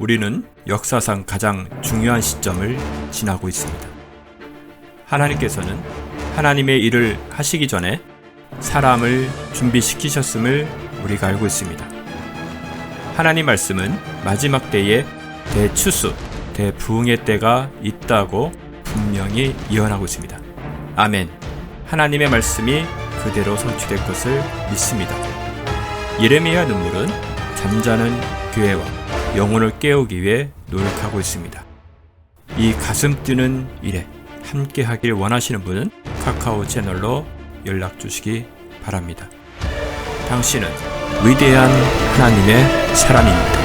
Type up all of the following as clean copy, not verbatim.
우리는 역사상 가장 중요한 시점을 지나고 있습니다. 하나님께서는 하나님의 일을 하시기 전에 사람을 준비시키셨음을 우리가 알고 있습니다. 하나님 말씀은 마지막 때에 대추수, 대부흥의 때가 있다고 분명히 예언하고 있습니다. 아멘. 하나님의 말씀이 그대로 성취될 것을 믿습니다. 예레미야 눈물은 잠자는 교회와 영혼을 깨우기 위해 노력하고 있습니다. 이 가슴 뛰는 일에 함께 하길 원하시는 분은 카카오 채널로 연락 주시기 바랍니다. 당신은 위대한 하나님의 사람입니다.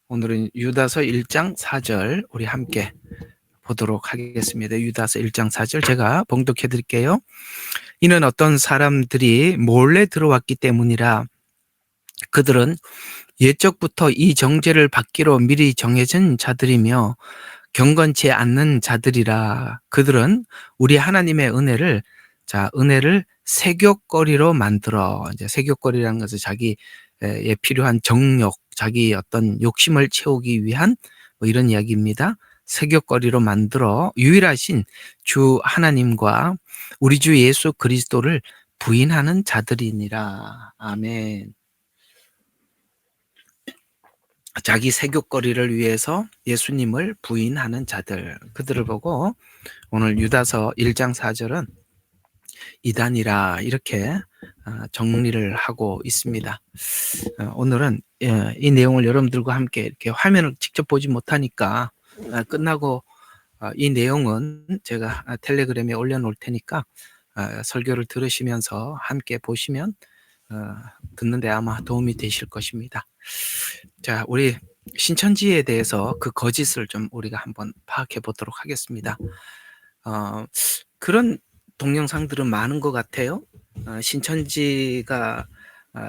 오늘은 유다서 1장 4절 우리 함께 보도록 하겠습니다. 유다서 1장 4절 제가 봉독해 드릴게요. 이는 어떤 사람들이 몰래 들어왔기 때문이라. 그들은 옛적부터 이 정죄를 받기로 미리 정해진 자들이며 경건치 않는 자들이라. 그들은 우리 하나님의 은혜를 세귑거리로 만들어, 이제 세귑거리라는 것은 자기에 필요한 정욕, 자기 어떤 욕심을 채우기 위한 뭐 이런 이야기입니다. 세귑거리로 만들어 유일하신 주 하나님과 우리 주 예수 그리스도를 부인하는 자들이니라. 아멘. 자기 세귑거리를 위해서 예수님을 부인하는 자들, 그들을 보고 오늘 유다서 1장 4절은 이단이라 이렇게 정리를 하고 있습니다. 오늘은 이 내용을 여러분들과 함께 이렇게 화면을 직접 보지 못하니까 끝나고 이 내용은 제가 텔레그램에 올려놓을 테니까 설교를 들으시면서 함께 보시면 듣는데 아마 도움이 되실 것입니다. 자, 우리 신천지에 대해서 그 거짓을 좀 우리가 한번 파악해 보도록 하겠습니다. 그런 동영상들은 많은 것 같아요. 신천지가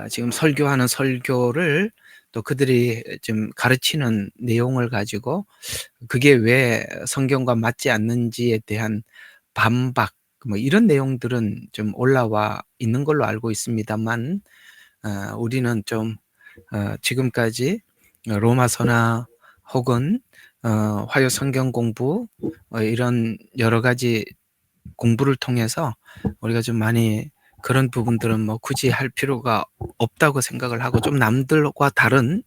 지금 설교하는 설교를 또 그들이 좀 가르치는 내용을 가지고 그게 왜 성경과 맞지 않는지에 대한 반박, 뭐 이런 내용들은 좀 올라와 있는 걸로 알고 있습니다만, 우리는 좀 지금까지 로마서나 혹은 화요 성경 공부 이런 여러 가지 공부를 통해서 우리가 좀 많이 그런 부분들은 뭐 굳이 할 필요가 없다고 생각을 하고, 좀 남들과 다른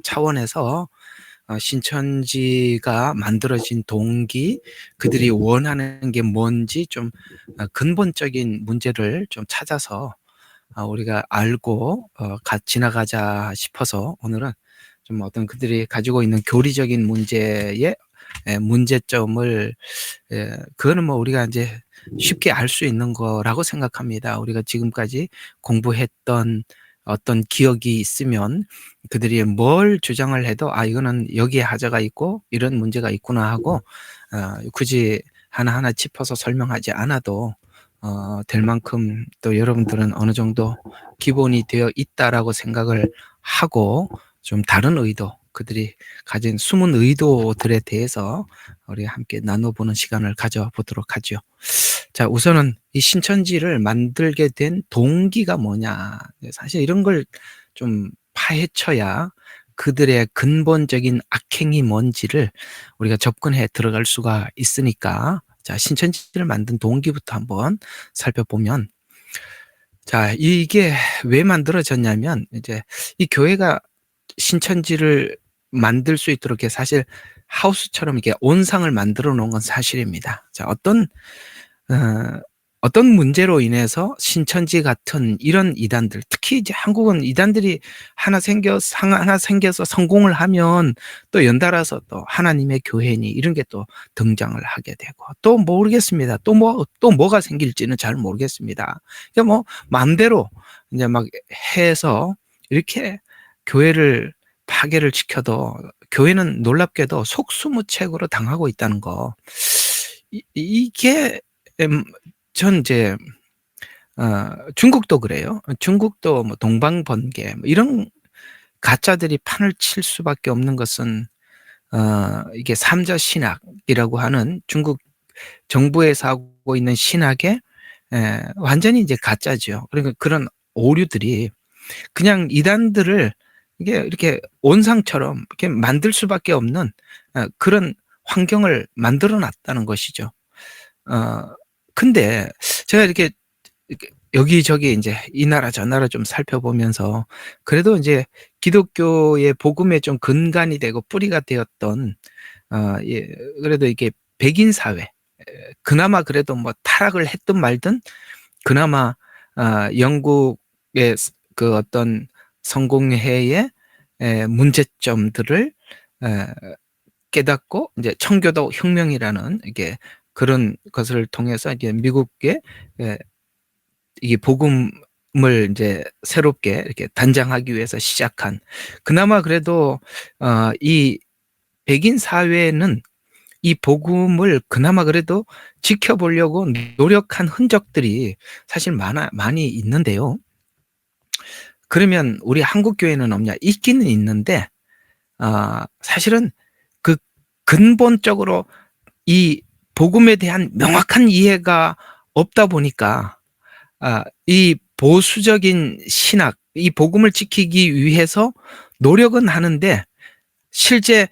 차원에서 신천지가 만들어진 동기, 그들이 원하는 게 뭔지 좀 근본적인 문제를 좀 찾아서 우리가 알고 지나가자 싶어서 오늘은 좀 어떤 그들이 가지고 있는 교리적인 문제의 문제점을, 그거는 뭐 우리가 이제 쉽게 알 수 있는 거라고 생각합니다. 우리가 지금까지 공부했던 어떤 기억이 있으면 그들이 뭘 주장을 해도 이거는 여기에 하자가 있고 이런 문제가 있구나 하고 굳이 하나하나 짚어서 설명하지 않아도 될 만큼 또 여러분들은 어느 정도 기본이 되어 있다라고 생각을 하고, 좀 다른 의도, 그들이 가진 숨은 의도들에 대해서 우리 함께 나눠보는 시간을 가져보도록 하죠. 자, 우선은 이 신천지를 만들게 된 동기가 뭐냐. 사실 이런 걸 좀 파헤쳐야 그들의 근본적인 악행이 뭔지를 우리가 접근해 들어갈 수가 있으니까, 자, 신천지를 만든 동기부터 한번 살펴보면, 자, 이게 왜 만들어졌냐면, 이제 이 교회가 신천지를 만들 수 있도록 사실 하우스처럼 이렇게 온상을 만들어 놓은 건 사실입니다. 자, 어떤 문제로 인해서 신천지 같은 이런 이단들, 특히 이제 한국은 이단들이 하나 생겨서 성공을 하면 또 연달아서 또 하나님의 교회니 이런 게 또 등장을 하게 되고, 또 모르겠습니다. 또 뭐가 생길지는 잘 모르겠습니다. 그러니까 뭐 마음대로 이제 막 해서 이렇게 교회를 파괴를 시켜도 교회는 놀랍게도 속수무책으로 당하고 있다는 거. 이게 전 이제 중국도 그래요. 중국도 뭐 동방번개 뭐 이런 가짜들이 판을 칠 수밖에 없는 것은 이게 삼자 신학이라고 하는 중국 정부에서 하고 있는 신학의 완전히 이제 가짜죠. 그러니까 그런 오류들이 그냥 이단들을 이게 이렇게 온상처럼 이렇게 만들 수밖에 없는 그런 환경을 만들어 놨다는 것이죠. 근데 제가 이렇게 여기저기 이제 이 나라 저 나라 좀 살펴보면서 그래도 이제 기독교의 복음에 좀 근간이 되고 뿌리가 되었던 예, 그래도 이게 백인 사회, 그나마 그래도 뭐 타락을 했든 말든 그나마 영국의 그 어떤 성공회의 문제점들을 깨닫고 이제 청교도 혁명이라는 이게 그런 것을 통해서 이제 미국의 이게 복음을 이제 새롭게 이렇게 단장하기 위해서 시작한, 그나마 그래도 이 백인 사회는 이 복음을 그나마 그래도 지켜보려고 노력한 흔적들이 사실 많이 있는데요. 그러면 우리 한국 교회는 없냐? 있기는 있는데 사실은 그 근본적으로 이 복음에 대한 명확한 이해가 없다 보니까 이 보수적인 신학, 이 복음을 지키기 위해서 노력은 하는데 실제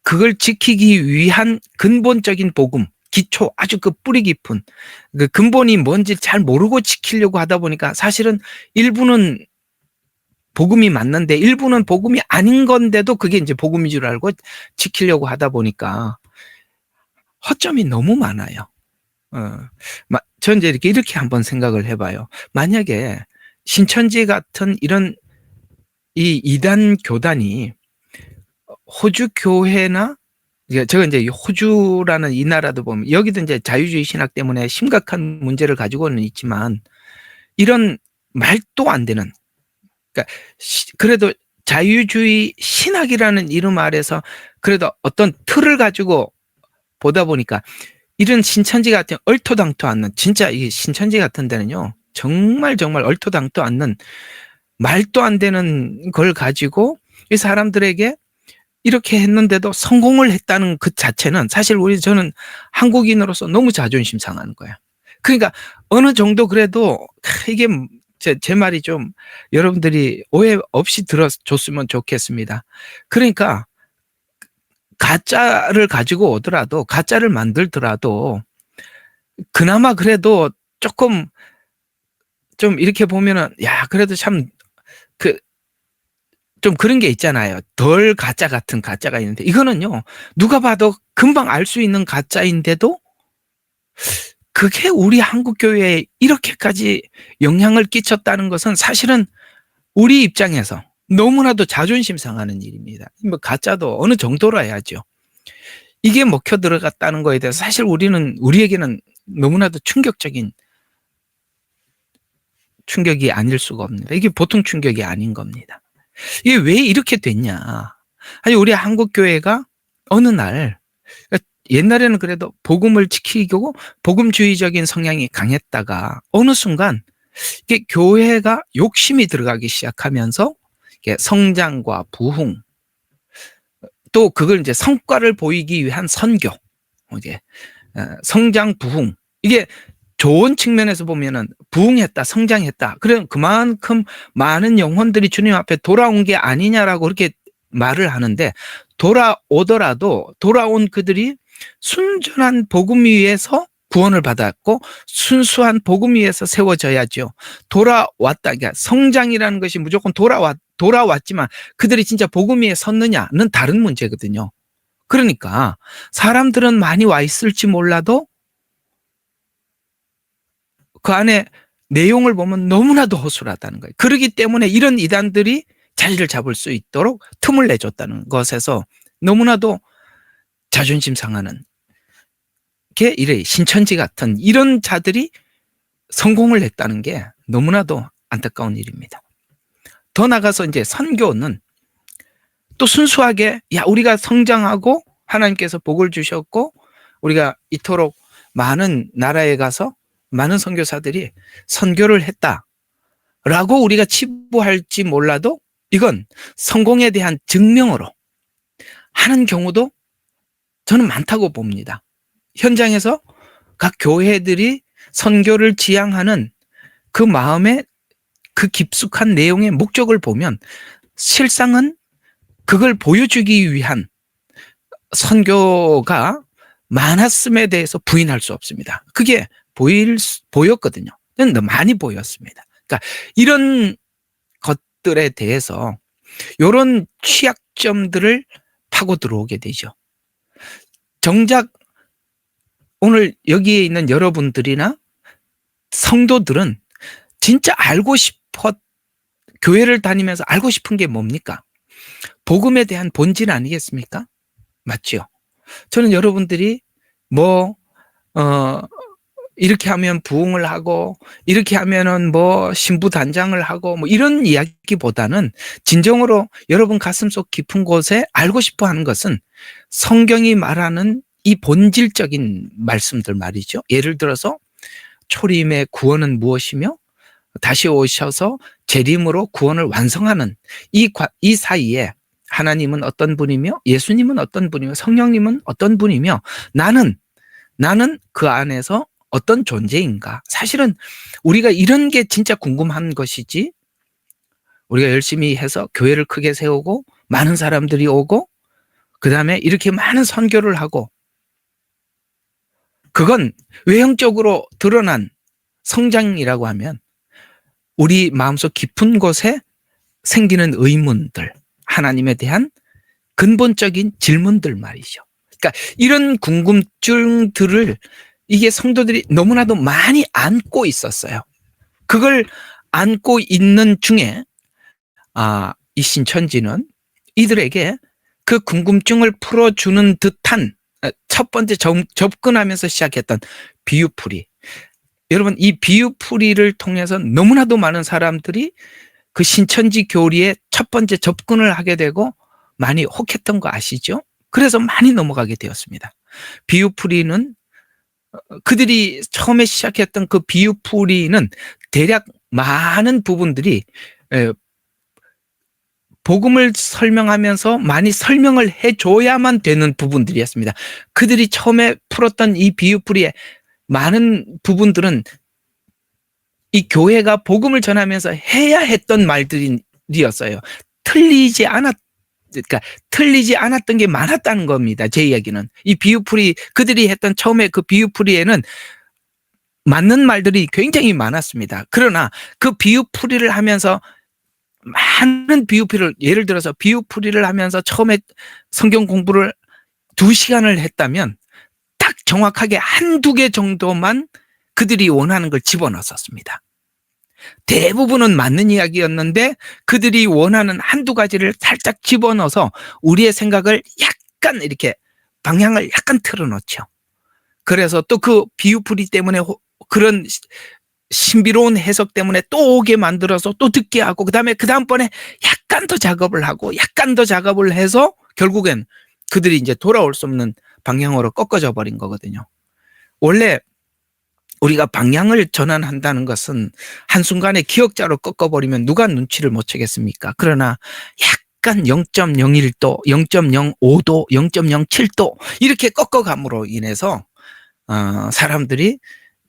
그걸 지키기 위한 근본적인 복음, 기초, 아주 그 뿌리 깊은 그 근본이 뭔지 잘 모르고 지키려고 하다 보니까 사실은 일부는 복음이 맞는데 일부는 복음이 아닌 건데도 그게 이제 복음인 줄 알고 지키려고 하다 보니까 허점이 너무 많아요. 전 이제 이렇게 한번 생각을 해봐요. 만약에 신천지 같은 이런 이 이단 교단이 호주 교회나, 제가 이제 호주라는 이 나라도 보면 여기도 이제 자유주의 신학 때문에 심각한 문제를 가지고는 있지만 이런 말도 안 되는, 그러니까 그래도 자유주의 신학이라는 이름 아래서 그래도 어떤 틀을 가지고 보다 보니까 이런 신천지 같은 얼토당토 않는, 진짜 이 신천지 같은 데는요 정말 얼토당토 않는 말도 안 되는 걸 가지고 이 사람들에게 이렇게 했는데도 성공을 했다는 그 자체는 사실 저는 한국인으로서 너무 자존심 상하는 거야. 그러니까 어느 정도 그래도 이게 제 말이 좀 여러분들이 오해 없이 들어줬으면 좋겠습니다. 그러니까 가짜를 가지고 오더라도, 가짜를 만들더라도 그나마 그래도 조금 좀 이렇게 보면은 야 그래도 참 좀 그런 게 있잖아요. 덜 가짜 같은 가짜가 있는데 이거는요 누가 봐도 금방 알 수 있는 가짜인데도 그게 우리 한국 교회에 이렇게까지 영향을 끼쳤다는 것은 사실은 우리 입장에서 너무나도 자존심 상하는 일입니다. 뭐 가짜도 어느 정도로 해야죠. 이게 먹혀 들어갔다는 거에 대해서 사실 우리에게는 너무나도 충격적인 충격이 아닐 수가 없습니다. 이게 보통 충격이 아닌 겁니다. 이게 왜 이렇게 됐냐? 아니 우리 한국 교회가 어느 날, 옛날에는 그래도 복음을 지키고 복음주의적인 성향이 강했다가 어느 순간 이게 교회가 욕심이 들어가기 시작하면서 이게 성장과 부흥, 또 그걸 이제 성과를 보이기 위한 선교, 이제 성장 부흥, 이게 좋은 측면에서 보면은 부흥했다, 성장했다. 그럼 그만큼 많은 영혼들이 주님 앞에 돌아온 게 아니냐라고 그렇게 말을 하는데, 돌아오더라도 돌아온 그들이 순전한 복음 위에서 구원을 받았고 순수한 복음 위에서 세워져야죠. 돌아왔다. 그러니까 성장이라는 것이 무조건 돌아왔지만 그들이 진짜 복음 위에 섰느냐는 다른 문제거든요. 그러니까 사람들은 많이 와 있을지 몰라도 그 안에 내용을 보면 너무나도 허술하다는 거예요. 그렇기 때문에 이런 이단들이 자리를 잡을 수 있도록 틈을 내줬다는 것에서 너무나도 자존심 상하는 게 이래 신천지 같은 이런 자들이 성공을 했다는 게 너무나도 안타까운 일입니다. 더 나가서 이제 선교는 또 순수하게 우리가 성장하고 하나님께서 복을 주셨고 우리가 이토록 많은 나라에 가서 많은 선교사들이 선교를 했다라고 우리가 치부할지 몰라도 이건 성공에 대한 증명으로 하는 경우도 저는 많다고 봅니다. 현장에서 각 교회들이 선교를 지향하는 그 마음의 그 깊숙한 내용의 목적을 보면 실상은 그걸 보여주기 위한 선교가 많았음에 대해서 부인할 수 없습니다. 그게 보였거든요. 많이 보였습니다. 그러니까 이런 것들에 대해서 이런 취약점들을 파고 들어오게 되죠. 정작 오늘 여기에 있는 여러분들이나 성도들은 진짜 알고 싶어, 교회를 다니면서 알고 싶은 게 뭡니까? 복음에 대한 본질 아니겠습니까? 맞죠? 저는 여러분들이 이렇게 하면 부흥을 하고, 이렇게 하면은 신부 단장을 하고, 이런 이야기보다는 진정으로 여러분 가슴속 깊은 곳에 알고 싶어 하는 것은 성경이 말하는 이 본질적인 말씀들 말이죠. 예를 들어서 초림의 구원은 무엇이며 다시 오셔서 재림으로 구원을 완성하는 이 사이에 하나님은 어떤 분이며 예수님은 어떤 분이며 성령님은 어떤 분이며 나는 그 안에서 어떤 존재인가. 사실은 우리가 이런 게 진짜 궁금한 것이지, 우리가 열심히 해서 교회를 크게 세우고 많은 사람들이 오고 그 다음에 이렇게 많은 선교를 하고, 그건 외형적으로 드러난 성장이라고 하면 우리 마음속 깊은 곳에 생기는 의문들, 하나님에 대한 근본적인 질문들 말이죠. 그러니까 이런 궁금증들을 이게 성도들이 너무나도 많이 안고 있었어요. 그걸 안고 있는 중에 이 신천지는 이들에게 그 궁금증을 풀어주는 듯한 첫 번째 접근하면서 시작했던 비유풀이. 여러분, 이 비유풀이를 통해서 너무나도 많은 사람들이 그 신천지 교리에 첫 번째 접근을 하게 되고 많이 혹했던 거 아시죠? 그래서 많이 넘어가게 되었습니다. 비유풀이는 그들이 처음에 시작했던 그 비유풀이는 대략 많은 부분들이 복음을 설명하면서 많이 설명을 해줘야만 되는 부분들이었습니다. 그들이 처음에 풀었던 이 비유풀이의 많은 부분들은 이 교회가 복음을 전하면서 해야 했던 말들이었어요. 틀리지 않았던 게 많았다는 겁니다. 제 이야기는. 이 비유풀이, 그들이 했던 처음에 그 비유풀이에는 맞는 말들이 굉장히 많았습니다. 그러나 그 비유풀이를 하면서 많은 비유풀이를, 예를 들어서 비유풀이를 하면서 처음에 성경 공부를 2시간을 했다면 딱 정확하게 한두 개 정도만 그들이 원하는 걸 집어넣었습니다. 대부분은 맞는 이야기였는데 그들이 원하는 한두 가지를 살짝 집어넣어서 우리의 생각을 약간 이렇게 방향을 약간 틀어놓죠. 그래서 또 그 비유풀이 때문에 그런 신비로운 해석 때문에 또 오게 만들어서 또 듣게 하고, 그 다음번에 약간 더 작업을 하고 약간 더 작업을 해서 결국엔 그들이 이제 돌아올 수 없는 방향으로 꺾어져 버린 거거든요. 원래 우리가 방향을 전환한다는 것은 한순간에 기억자로 꺾어버리면 누가 눈치를 못 채겠습니까? 그러나 약간 0.01도, 0.05도, 0.07도 이렇게 꺾어감으로 인해서 사람들이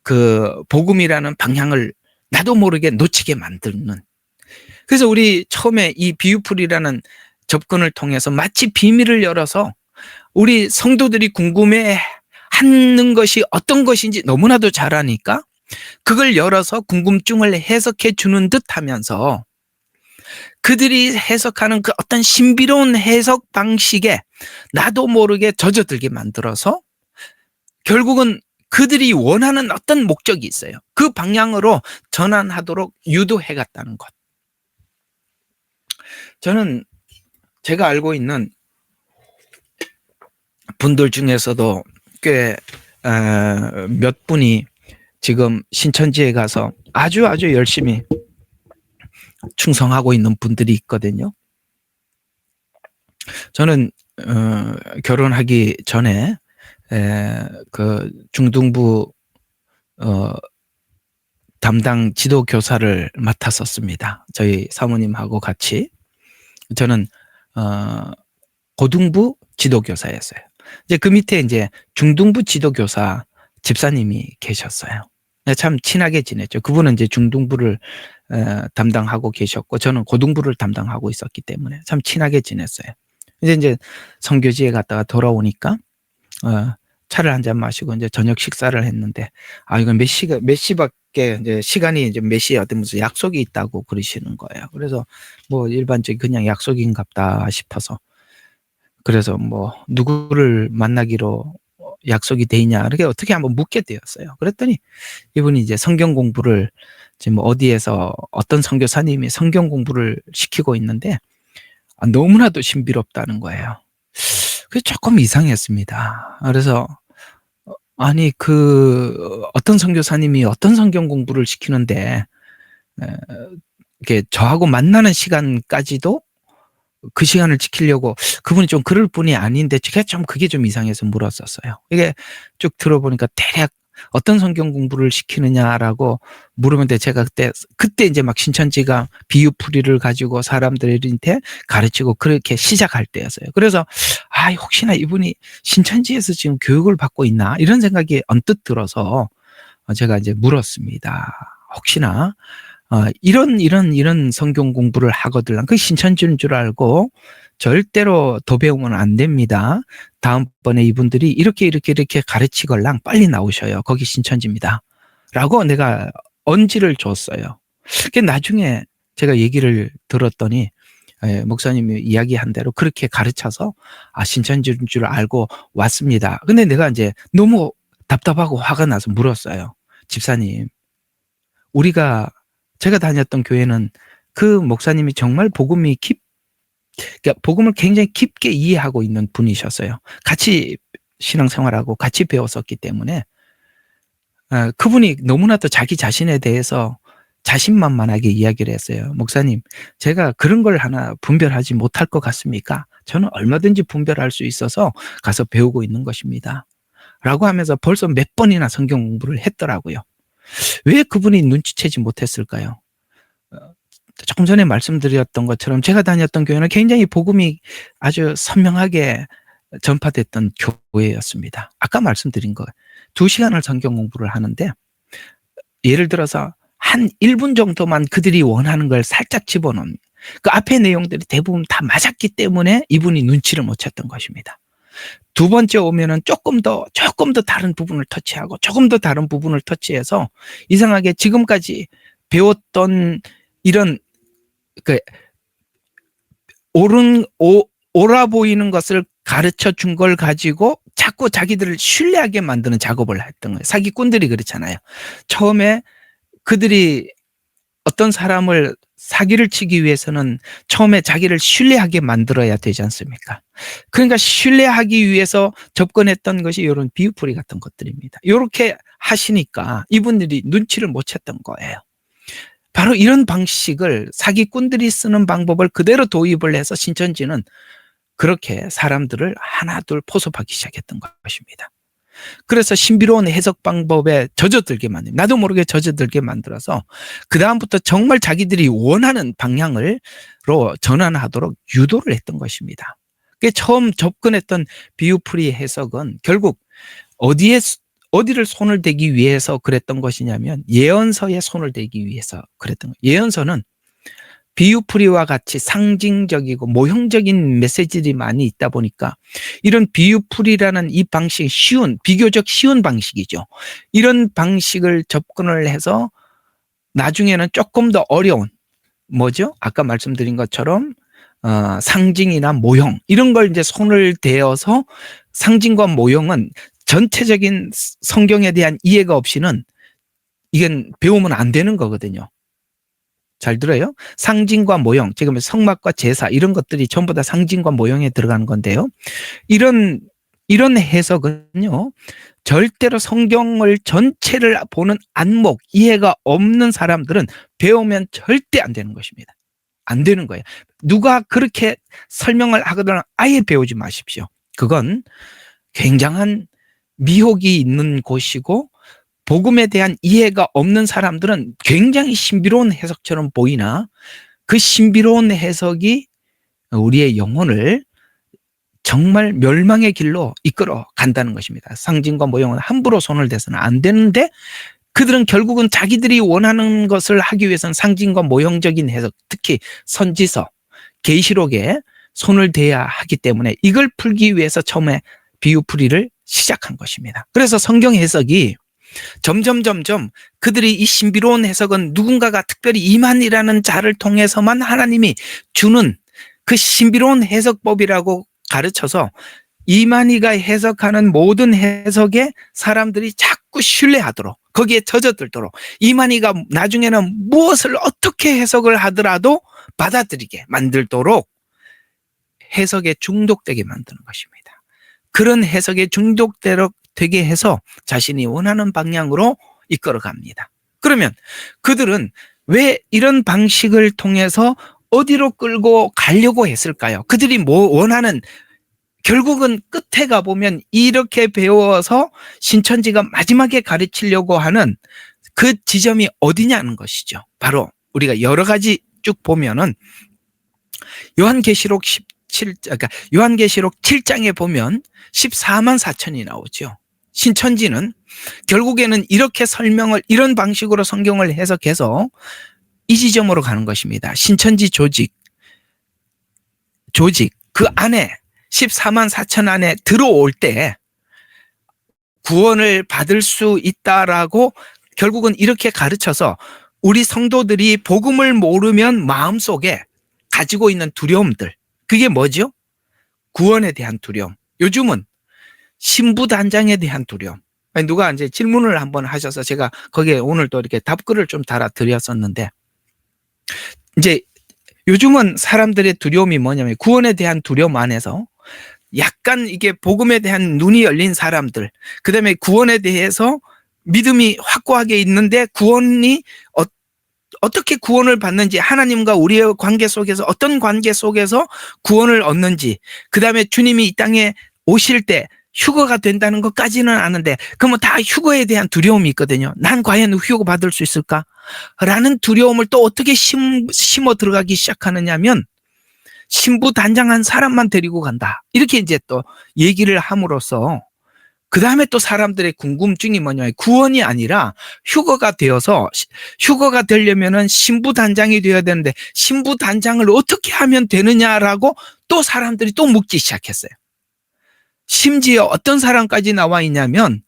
그 복음이라는 방향을 나도 모르게 놓치게 만드는. 그래서 우리 처음에 이 비유풀이라는 접근을 통해서 마치 비밀을 열어서 우리 성도들이 궁금해하는 것이 어떤 것인지 너무나도 잘 아니까 그걸 열어서 궁금증을 해석해 주는 듯 하면서 그들이 해석하는 그 어떤 신비로운 해석 방식에 나도 모르게 젖어들게 만들어서 결국은 그들이 원하는 어떤 목적이 있어요. 그 방향으로 전환하도록 유도해 갔다는 것. 저는 제가 알고 있는 분들 중에서도 꽤 몇 분이 지금 신천지에 가서 아주 열심히 충성하고 있는 분들이 있거든요. 저는 결혼하기 전에 그 중등부 담당 지도 교사를 맡았었습니다. 저희 사모님하고 같이. 저는 고등부 지도교사였어요. 이제 그 밑에 이제 중등부 지도교사 집사님이 계셨어요. 참 친하게 지냈죠. 그분은 이제 중등부를 담당하고 계셨고 저는 고등부를 담당하고 있었기 때문에 참 친하게 지냈어요. 이제 선교지에 갔다가 돌아오니까 차를 한 잔 마시고 이제 저녁 식사를 했는데 이건 몇 시밖에 이제 시간이 이제 몇 시에 어떤 무슨 약속이 있다고 그러시는 거예요. 그래서 뭐 일반적인 그냥 약속인갑다 싶어서 그래서 뭐 누구를 만나기로 약속이 돼 있냐 이렇게 어떻게 한번 묻게 되었어요. 그랬더니 이분이 이제 성경 공부를 지금 어디에서 어떤 선교사님이 성경 공부를 시키고 있는데 너무나도 신비롭다는 거예요. 그게 조금 이상했습니다. 그래서 아니 어떤 선교사님이 어떤 성경 공부를 시키는데 이렇게 저하고 만나는 시간까지도 그 시간을 지키려고 그분이 좀 그럴 분이 아닌데 그게 좀 이상해서 물었었어요. 이게 쭉 들어보니까 대략 어떤 성경 공부를 시키느냐라고 물으면 제가 그때 이제 막 신천지가 비유풀이를 가지고 사람들한테 가르치고 그렇게 시작할 때였어요. 그래서 혹시나 이분이 신천지에서 지금 교육을 받고 있나 이런 생각이 언뜻 들어서 제가 이제 물었습니다. 혹시나 이런 성경 공부를 하거든. 그 신천지인 줄 알고 절대로 도배우면 안 됩니다. 다음번에 이분들이 이렇게 가르치걸랑 빨리 나오셔요. 거기 신천지입니다. 라고 내가 언지를 줬어요. 나중에 제가 얘기를 들었더니 목사님이 이야기한 대로 그렇게 가르쳐서 신천지인 줄 알고 왔습니다. 근데 내가 이제 너무 답답하고 화가 나서 물었어요. 집사님, 제가 다녔던 교회는 그 목사님이 정말 그러니까 복음을 굉장히 깊게 이해하고 있는 분이셨어요. 같이 신앙생활하고 같이 배웠었기 때문에 그분이 너무나도 자기 자신에 대해서 자신만만하게 이야기를 했어요. 목사님, 제가 그런 걸 하나 분별하지 못할 것 같습니까? 저는 얼마든지 분별할 수 있어서 가서 배우고 있는 것입니다. 라고 하면서 벌써 몇 번이나 성경 공부를 했더라고요. 왜 그분이 눈치채지 못했을까요? 조금 전에 말씀드렸던 것처럼 제가 다녔던 교회는 굉장히 복음이 아주 선명하게 전파됐던 교회였습니다. 아까 말씀드린 거 2시간을 성경 공부를 하는데 예를 들어서 한 1분 정도만 그들이 원하는 걸 살짝 집어넣는 그 앞에 내용들이 대부분 다 맞았기 때문에 이분이 눈치를 못 챘던 것입니다. 두 번째 오면은 조금 더 다른 부분을 터치하고 조금 더 다른 부분을 터치해서 이상하게 지금까지 배웠던 이런 옳아 보이는 것을 가르쳐 준 걸 가지고 자꾸 자기들을 신뢰하게 만드는 작업을 했던 거예요. 사기꾼들이 그렇잖아요. 처음에 그들이 어떤 사람을 사기를 치기 위해서는 처음에 자기를 신뢰하게 만들어야 되지 않습니까? 그러니까 신뢰하기 위해서 접근했던 것이 이런 비유풀이 같은 것들입니다. 이렇게 하시니까 이분들이 눈치를 못 챘던 거예요. 바로 이런 방식을 사기꾼들이 쓰는 방법을 그대로 도입을 해서 신천지는 그렇게 사람들을 하나둘 포섭하기 시작했던 것입니다. 그래서 신비로운 해석 방법에 젖어들게 만듭니다. 나도 모르게 젖어들게 만들어서 그 다음부터 정말 자기들이 원하는 방향으로 전환하도록 유도를 했던 것입니다. 처음 접근했던 비유풀이 해석은 결국 어디를 손을 대기 위해서 그랬던 것이냐면 예언서에 손을 대기 위해서 그랬던 거예요. 예언서는 비유풀이와 같이 상징적이고 모형적인 메시지들이 많이 있다 보니까 이런 비유풀이라는 이 방식 비교적 쉬운 방식이죠. 이런 방식을 접근을 해서 나중에는 조금 더 어려운 뭐죠? 아까 말씀드린 것처럼 상징이나 모형 이런 걸 이제 손을 대어서 상징과 모형은 전체적인 성경에 대한 이해가 없이는 이건 배우면 안 되는 거거든요. 잘 들어요? 상징과 모형, 지금 성막과 제사 이런 것들이 전부 다 상징과 모형에 들어가는 건데요. 이런 해석은요. 절대로 성경을 전체를 보는 안목, 이해가 없는 사람들은 배우면 절대 안 되는 것입니다. 안 되는 거예요. 누가 그렇게 설명을 하거나 아예 배우지 마십시오. 그건 굉장한 미혹이 있는 곳이고 복음에 대한 이해가 없는 사람들은 굉장히 신비로운 해석처럼 보이나 그 신비로운 해석이 우리의 영혼을 정말 멸망의 길로 이끌어 간다는 것입니다. 상징과 모형은 함부로 손을 대서는 안 되는데 그들은 결국은 자기들이 원하는 것을 하기 위해서는 상징과 모형적인 해석, 특히 선지서, 계시록에 손을 대야 하기 때문에 이걸 풀기 위해서 처음에 비유풀이를 시작한 것입니다. 그래서 성경 해석이 점점 그들이 이 신비로운 해석은 누군가가 특별히 이만이라는 자를 통해서만 하나님이 주는 그 신비로운 해석법이라고 가르쳐서 이만희가 해석하는 모든 해석에 사람들이 자꾸 신뢰하도록, 거기에 젖어들도록, 이만희가 나중에는 무엇을 어떻게 해석을 하더라도 받아들이게 만들도록 해석에 중독되게 만드는 것입니다. 그런 해석에 중독되게 해서 자신이 원하는 방향으로 이끌어갑니다. 그러면 그들은 왜 이런 방식을 통해서 어디로 끌고 가려고 했을까요? 그들이 원하는, 결국은 끝에 가보면 이렇게 배워서 신천지가 마지막에 가르치려고 하는 그 지점이 어디냐는 것이죠. 바로 우리가 여러 가지 쭉 보면은 요한계시록 7장에 보면 14만 4천이 나오죠. 신천지는 결국에는 이렇게 설명을, 이런 방식으로 성경을 해석해서 이 지점으로 가는 것입니다. 신천지 조직 그 안에 14만 4천 안에 들어올 때 구원을 받을 수 있다라고 결국은 이렇게 가르쳐서 우리 성도들이 복음을 모르면 마음속에 가지고 있는 두려움들, 그게 뭐죠? 구원에 대한 두려움. 요즘은 신부단장에 대한 두려움. 누가 이제 질문을 한번 하셔서 제가 거기에 오늘 또 이렇게 답글을 좀 달아드렸었는데, 이제 요즘은 사람들의 두려움이 뭐냐면 구원에 대한 두려움 안에서 약간 이게 복음에 대한 눈이 열린 사람들, 그 다음에 구원에 대해서 믿음이 확고하게 있는데 구원이 어떻게 구원을 받는지, 하나님과 우리의 관계 속에서 어떤 관계 속에서 구원을 얻는지, 그 다음에 주님이 이 땅에 오실 때 휴거가 된다는 것까지는 아는데 그러면 다 휴거에 대한 두려움이 있거든요. 난 과연 휴거 받을 수 있을까? 라는 두려움을 또 어떻게 심어 들어가기 시작하느냐면 신부 단장한 사람만 데리고 간다. 이렇게 이제 또 얘기를 함으로써 그 다음에 또 사람들의 궁금증이 뭐냐면 구원이 아니라 휴거가 되어서, 휴거가 되려면은 신부 단장이 되어야 되는데 신부 단장을 어떻게 하면 되느냐라고 또 사람들이 또 묻기 시작했어요. 심지어 어떤 사람까지 나와 있냐면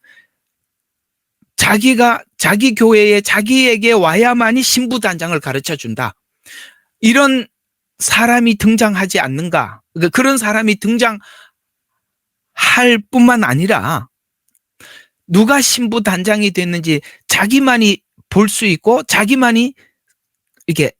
자기 교회에 자기에게 와야만이 신부 단장을 가르쳐 준다. 이런 사람이 등장하지 않는가? 그런 사람이 등장할 뿐만 아니라 누가 신부 단장이 됐는지 자기만이 볼 수 있고 자기만이 이렇게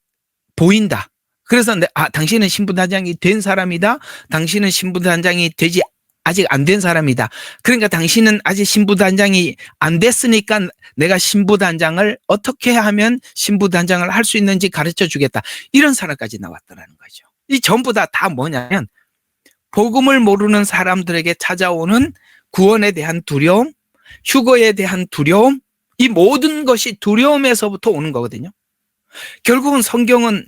보인다. 그래서 당신은 신부 단장이 된 사람이다. 당신은 신부 단장이 되지 아직 안 된 사람이다. 그러니까 당신은 아직 신부 단장이 안 됐으니까 내가 신부 단장을 어떻게 하면 신부 단장을 할 수 있는지 가르쳐 주겠다. 이런 사람까지 나왔다는 거죠. 이 전부 다 뭐냐면 복음을 모르는 사람들에게 찾아오는 구원에 대한 두려움, 휴거에 대한 두려움, 이 모든 것이 두려움에서부터 오는 거거든요. 결국은 성경은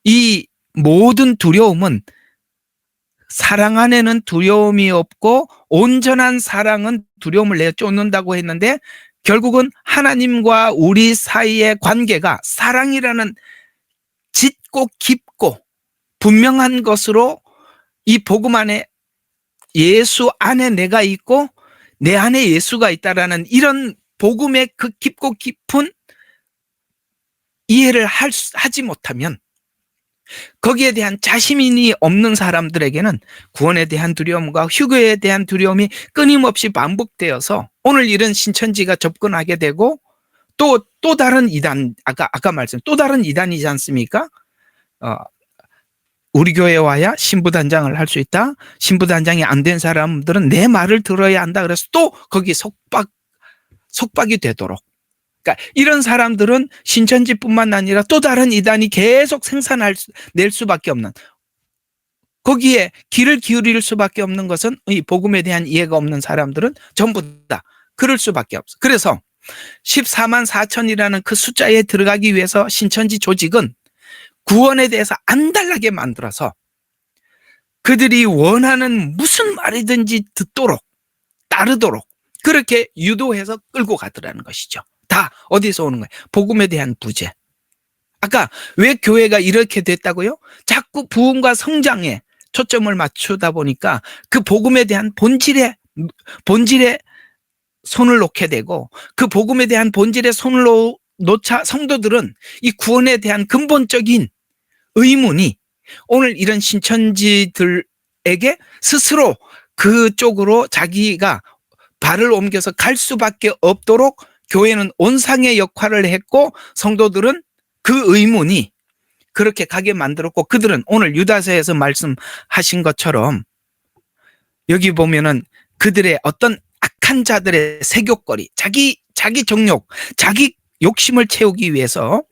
이 모든 두려움은 사랑 안에는 두려움이 없고 온전한 사랑은 두려움을 내쫓는다고 했는데 결국은 하나님과 우리 사이의 관계가 사랑이라는 짙고 깊고 분명한 것으로 이 복음 안에 예수 안에 내가 있고 내 안에 예수가 있다라는 이런 복음의 그 깊고 깊은 이해를 하지 못하면 거기에 대한 자신이 없는 사람들에게는 구원에 대한 두려움과 휴거에 대한 두려움이 끊임없이 반복되어서 오늘 이런 신천지가 접근하게 되고 또 다른 이단, 아까 말씀 또 다른 이단이지 않습니까? 우리 교회에 와야 신부단장을 할 수 있다. 신부단장이 안 된 사람들은 내 말을 들어야 한다. 그래서 또 거기 속박이 되도록. 그러니까 이런 사람들은 신천지뿐만 아니라 또 다른 이단이 계속 낼 수밖에 없는, 거기에 귀를 기울일 수밖에 없는 것은 이 복음에 대한 이해가 없는 사람들은 전부 다 그럴 수밖에 없어. 그래서 14만 4천이라는 그 숫자에 들어가기 위해서 신천지 조직은 구원에 대해서 안달나게 만들어서 그들이 원하는 무슨 말이든지 듣도록, 따르도록 그렇게 유도해서 끌고 가더라는 것이죠. 다 어디서 오는 거예요? 복음에 대한 부재. 아까 왜 교회가 이렇게 됐다고요? 자꾸 부흥과 성장에 초점을 맞추다 보니까 그 복음에 대한 본질에 손을 놓게 되고, 그 복음에 대한 본질에 손을 놓자 성도들은 이 구원에 대한 근본적인 의문이 오늘 이런 신천지들에게 스스로 그쪽으로 자기가 발을 옮겨서 갈 수밖에 없도록 교회는 온상의 역할을 했고, 성도들은 그 의문이 그렇게 가게 만들었고, 그들은 오늘 유다서에서 말씀하신 것처럼 여기 보면은 그들의 어떤 악한 자들의 세욕거리, 자기 정욕, 자기 욕심을 채우기 위해서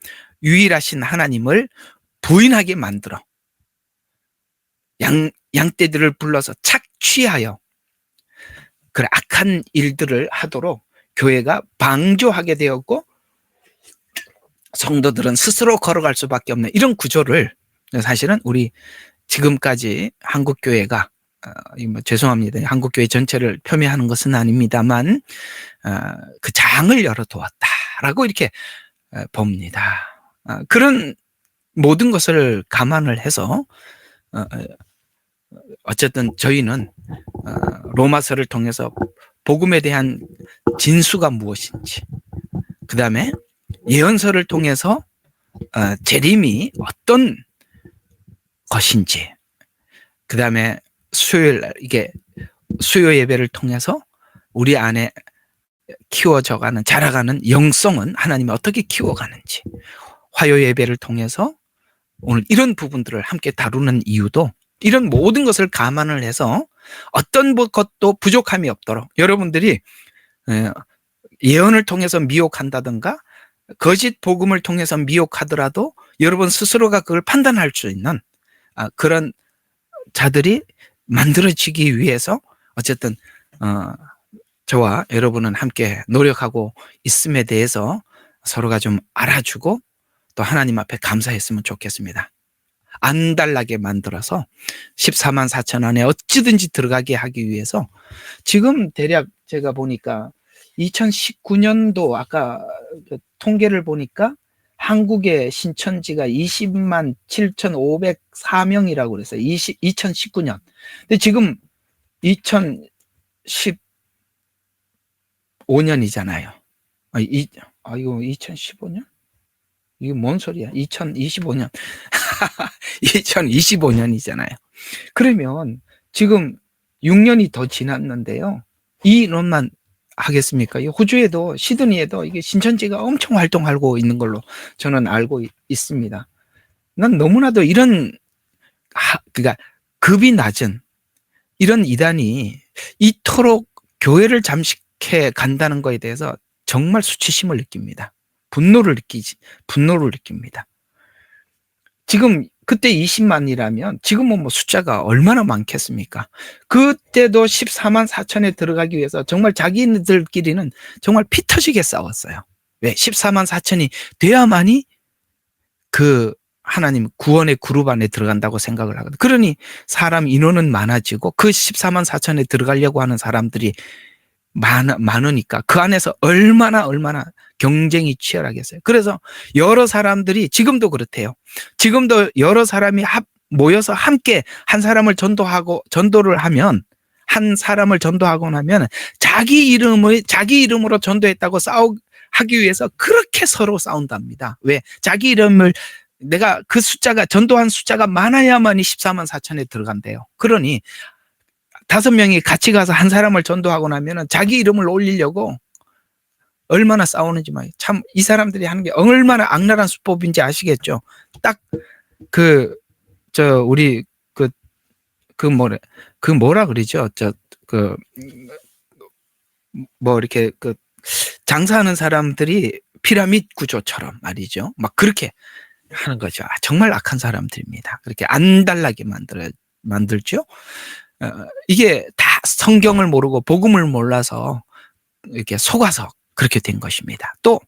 유일하신 하나님을 부인하게 만들어 양떼들을 불러서 착취하여 그 악한 일들을 하도록 교회가 방조하게 되었고, 성도들은 스스로 걸어갈 수밖에 없는 이런 구조를, 사실은 우리 지금까지 한국교회가 죄송합니다. 한국교회 전체를 폄훼하는 것은 아닙니다만 그 장을 열어두었다라고 이렇게 봅니다. 그런 모든 것을 감안을 해서 어쨌든 저희는 로마서를 통해서 복음에 대한 진수가 무엇인지, 그 다음에 예언서를 통해서 재림이 어떤 것인지, 그 다음에 수요 예배를 통해서 우리 안에 키워져가는, 자라가는 영성은 하나님이 어떻게 키워가는지, 화요 예배를 통해서 오늘 이런 부분들을 함께 다루는 이유도 이런 모든 것을 감안을 해서 어떤 것도 부족함이 없도록, 여러분들이 예언을 통해서 미혹한다든가 거짓 복음을 통해서 미혹하더라도 여러분 스스로가 그걸 판단할 수 있는 그런 자들이 만들어지기 위해서 어쨌든 저와 여러분은 함께 노력하고 있음에 대해서 서로가 좀 알아주고 또 하나님 앞에 감사했으면 좋겠습니다. 안달나게 만들어서 14만 4천 안에 어찌든지 들어가게 하기 위해서 지금 대략 제가 보니까 2019년도 아까 통계를 보니까 한국의 신천지가 20만 7,504명이라고 그랬어요. 2019년. 근데 지금 2015년이잖아요. 이거 2015년? 이게 뭔 소리야? 2025년. 2025년이잖아요. 그러면 지금 6년이 더 지났는데요. 이 인원만 하겠습니까? 호주에도, 시드니에도 이게 신천지가 엄청 활동하고 있는 걸로 저는 알고 있습니다. 난 너무나도 이런, 그러니까 급이 낮은 이런 이단이 이토록 교회를 잠식해 간다는 거에 대해서 정말 수치심을 느낍니다. 분노를 느낍니다. 지금 그때 20만이라면 지금은 뭐 숫자가 얼마나 많겠습니까? 그때도 14만 4천에 들어가기 위해서 정말 자기들끼리는 정말 피 터지게 싸웠어요. 왜? 14만 4천이 돼야만이 그 하나님 구원의 그룹 안에 들어간다고 생각을 하거든요. 그러니 사람 인원은 많아지고 그 14만 4천에 들어가려고 하는 사람들이 많으니까 그 안에서 얼마나 경쟁이 치열하겠어요. 그래서 여러 사람들이 지금도 그렇대요. 지금도 여러 사람이 모여서 함께 한 사람을 전도를 하면, 한 사람을 전도하고 나면 자기 이름으로 전도했다고 하기 위해서 그렇게 서로 싸운답니다. 왜? 자기 이름을 내가 그 숫자가, 전도한 숫자가 많아야만이 14만 4천에 들어간대요. 그러니 5명이 같이 가서 한 사람을 전도하고 나면은 자기 이름을 올리려고 얼마나 싸우는지 말이에요. 참 이 사람들이 하는 게 얼마나 악랄한 수법인지 아시겠죠? 딱 우리 뭐라 그러죠? 이렇게 장사하는 사람들이 피라미드 구조처럼 말이죠. 막 그렇게 하는 거죠. 정말 악한 사람들입니다. 그렇게 안달나게 만들죠. 이게 다 성경을 모르고 복음을 몰라서 이렇게 속아서 그렇게 된 것입니다. 또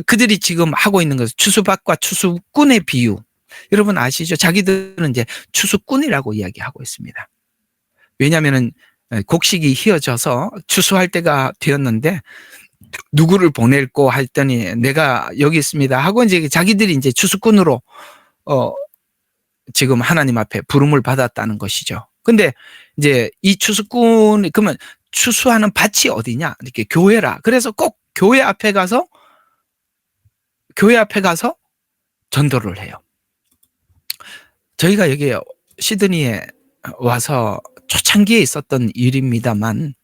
그들이 지금 하고 있는 것은 추수밭과 추수꾼의 비유. 여러분 아시죠? 자기들은 이제 추수꾼이라고 이야기하고 있습니다. 왜냐하면은 곡식이 휘어져서 추수할 때가 되었는데 누구를 보낼고 했더니 내가 여기 있습니다 하고 이제 자기들이 이제 추수꾼으로 지금 하나님 앞에 부름을 받았다는 것이죠. 근데 이제 이 추수꾼이 그러면 추수하는 밭이 어디냐? 이렇게 교회라. 그래서 꼭 교회 앞에 가서 전도를 해요. 저희가 여기 시드니에 와서 초창기에 있었던 일입니다만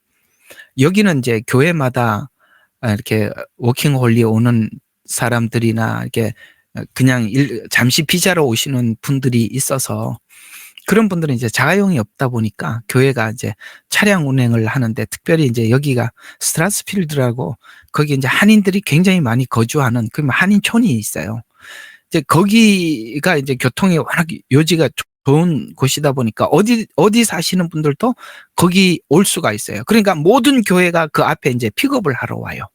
여기는 이제 교회마다 이렇게 워킹홀리에 오는 사람들이나 이렇게 그냥 잠시 비자로 오시는 분들이 있어서 그런 분들은 이제 자가용이 없다 보니까 교회가 이제 차량 운행을 하는데 특별히 이제 여기가 스트라스필드라고 거기 이제 한인들이 굉장히 많이 거주하는 그 한인촌이 있어요. 이제 거기가 이제 교통이 워낙 요지가 좋은 곳이다 보니까 어디 사시는 분들도 거기 올 수가 있어요. 그러니까 모든 교회가 그 앞에 이제 픽업을 하러 와요.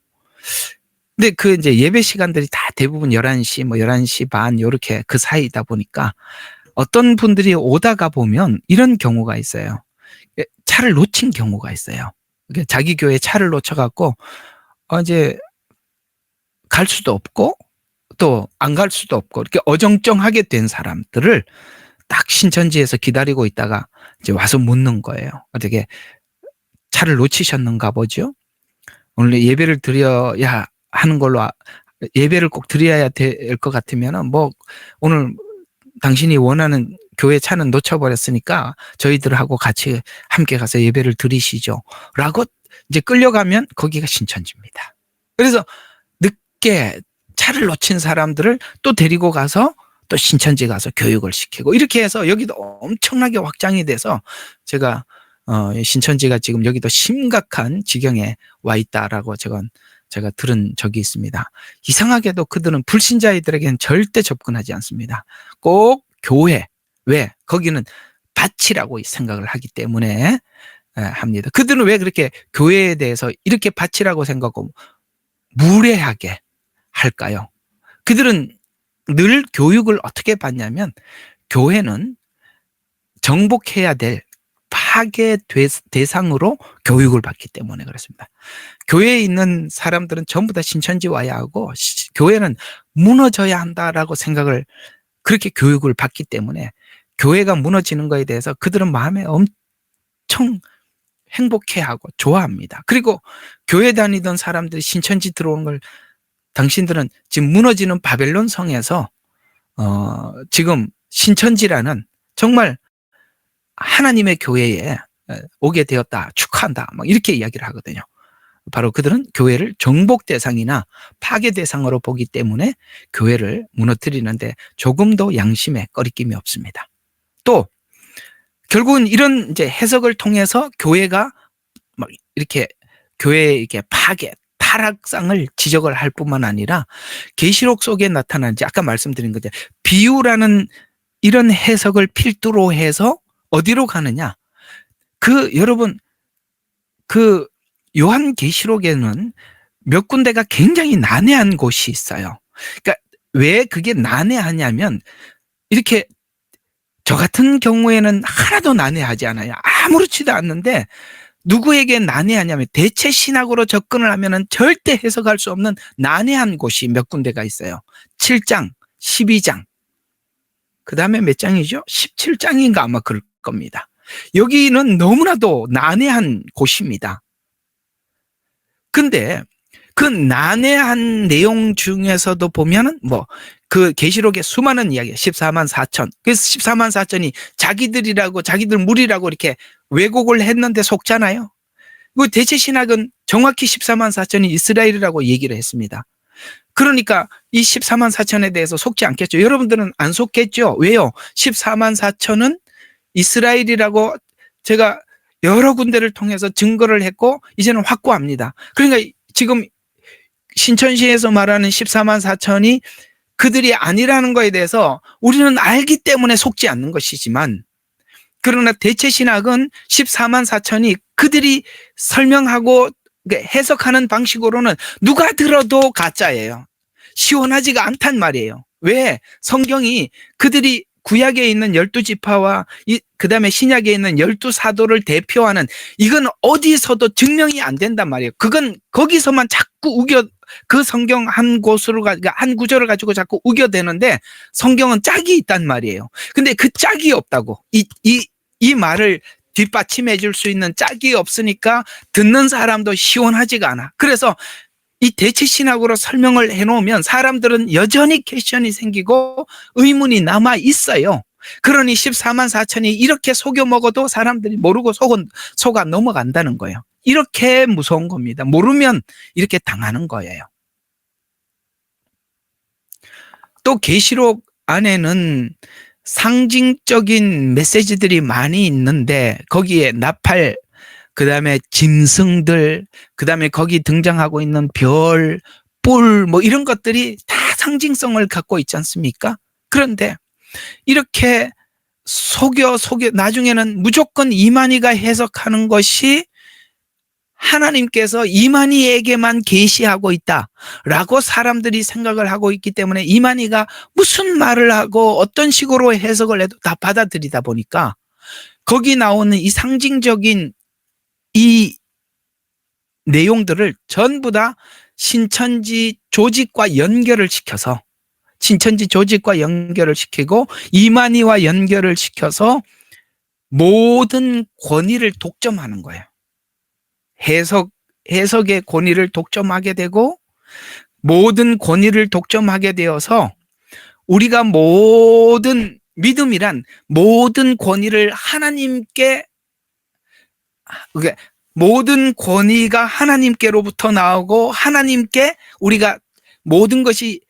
근데 그 이제 예배 시간들이 다 대부분 11시, 11시 반, 요렇게 그 사이다 보니까 어떤 분들이 오다가 보면 이런 경우가 있어요. 차를 놓친 경우가 있어요. 자기 교회 차를 놓쳐갖고, 이제 갈 수도 없고, 또 안 갈 수도 없고, 이렇게 어정쩡하게 된 사람들을 딱 신천지에서 기다리고 있다가 이제 와서 묻는 거예요. 어떻게 차를 놓치셨는가 보죠? 오늘 예배를 드려야 하는 걸로, 예배를 꼭 드려야 될 것 같으면은 오늘 당신이 원하는 교회 차는 놓쳐버렸으니까 저희들하고 같이 함께 가서 예배를 드리시죠. 라고 이제 끌려가면 거기가 신천지입니다. 그래서 늦게 차를 놓친 사람들을 또 데리고 가서 또 신천지 가서 교육을 시키고 이렇게 해서 여기도 엄청나게 확장이 돼서 제가 신천지가 지금 여기도 심각한 지경에 와 있다라고 제가 들은 적이 있습니다. 이상하게도 그들은 불신자들에게는 절대 접근하지 않습니다. 꼭 교회, 왜? 거기는 밭이라고 생각을 하기 때문에 합니다. 그들은 왜 그렇게 교회에 대해서 이렇게 밭이라고 생각하고 무례하게 할까요? 그들은 늘 교육을 어떻게 받냐면 교회는 정복해야 될 파괴 대상으로 교육을 받기 때문에 그렇습니다. 교회에 있는 사람들은 전부 다 신천지 와야 하고 교회는 무너져야 한다라고 생각을 그렇게 교육을 받기 때문에 교회가 무너지는 거에 대해서 그들은 마음에 엄청 행복해하고 좋아합니다. 그리고 교회 다니던 사람들이 신천지 들어오는 걸 당신들은 지금 무너지는 바벨론 성에서 지금 신천지라는 정말 하나님의 교회에 오게 되었다. 축하한다. 막 이렇게 이야기를 하거든요. 바로 그들은 교회를 정복 대상이나 파괴 대상으로 보기 때문에 교회를 무너뜨리는데 조금도 양심에 꺼리낌이 없습니다. 또 결국은 이런 이제 해석을 통해서 교회가 막 이렇게 교회의 이렇게 파괴, 타락상을 지적을 할 뿐만 아니라 계시록 속에 나타난 아까 말씀드린 거죠. 비유라는 이런 해석을 필두로 해서 어디로 가느냐? 여러분 요한계시록에는 몇 군데가 굉장히 난해한 곳이 있어요. 그러니까 왜 그게 난해하냐면 이렇게 저 같은 경우에는 하나도 난해하지 않아요. 아무렇지도 않는데 누구에게 난해하냐면 대체 신학으로 접근을 하면은 절대 해석할 수 없는 난해한 곳이 몇 군데가 있어요. 7장, 12장. 그다음에 몇 장이죠? 17장인가 아마 그럴 겁니다. 여기는 너무나도 난해한 곳입니다. 근데 그 난해한 내용 중에서도 보면은 그 계시록의 수많은 이야기 14만 4천. 그래서 14만 4천이 자기들 무리라고 이렇게 왜곡을 했는데 속잖아요. 그 대체 신학은 정확히 14만 4천이 이스라엘이라고 얘기를 했습니다. 그러니까 이 14만 4천에 대해서 속지 않겠죠. 여러분들은 안 속겠죠. 왜요? 14만 4천은 이스라엘이라고 제가 여러 군데를 통해서 증거를 했고 이제는 확고합니다. 그러니까 지금 신천시에서 말하는 14만 4천이 그들이 아니라는 거에 대해서 우리는 알기 때문에 속지 않는 것이지만 그러나 대체 신학은 14만 4천이 그들이 설명하고 해석하는 방식으로는 누가 들어도 가짜예요. 시원하지가 않단 말이에요. 왜 성경이 그들이 구약에 있는 12지파와 그 다음에 신약에 있는 12사도를 대표하는 이건 어디서도 증명이 안 된단 말이에요. 그건 거기서만 자꾸 그 성경 한 곳으로 한 구절을 가지고 자꾸 우겨대는데 성경은 짝이 있단 말이에요. 근데 그 짝이 없다고. 이 말을 뒷받침해 줄 수 있는 짝이 없으니까 듣는 사람도 시원하지가 않아. 그래서 이 대체신학으로 설명을 해놓으면 사람들은 여전히 퀘스천이 생기고 의문이 남아 있어요. 그러니 14만 4천이 이렇게 속여 먹어도 사람들이 모르고 속아 넘어간다는 거예요. 이렇게 무서운 겁니다. 모르면 이렇게 당하는 거예요. 또 계시록 안에는 상징적인 메시지들이 많이 있는데 거기에 나팔, 그 다음에 짐승들, 그 다음에 거기 등장하고 있는 별, 뿔, 뭐 이런 것들이 다 상징성을 갖고 있지 않습니까? 그런데 이렇게 속여 나중에는 무조건 이만희가 해석하는 것이 하나님께서 이만희에게만 계시하고 있다라고 사람들이 생각을 하고 있기 때문에 이만희가 무슨 말을 하고 어떤 식으로 해석을 해도 다 받아들이다 보니까 거기 나오는 이 상징적인 이 내용들을 전부 다 신천지 조직과 연결을 시켜서 이만희와 연결을 시켜서 모든 권위를 독점하는 거예요. 해석의 권위를 독점하게 되고 모든 권위를 독점하게 되어서 우리가 모든 믿음이란 모든 권위를 하나님께, 모든 권위가 하나님께로부터 나오고 하나님께 우리가 모든 것이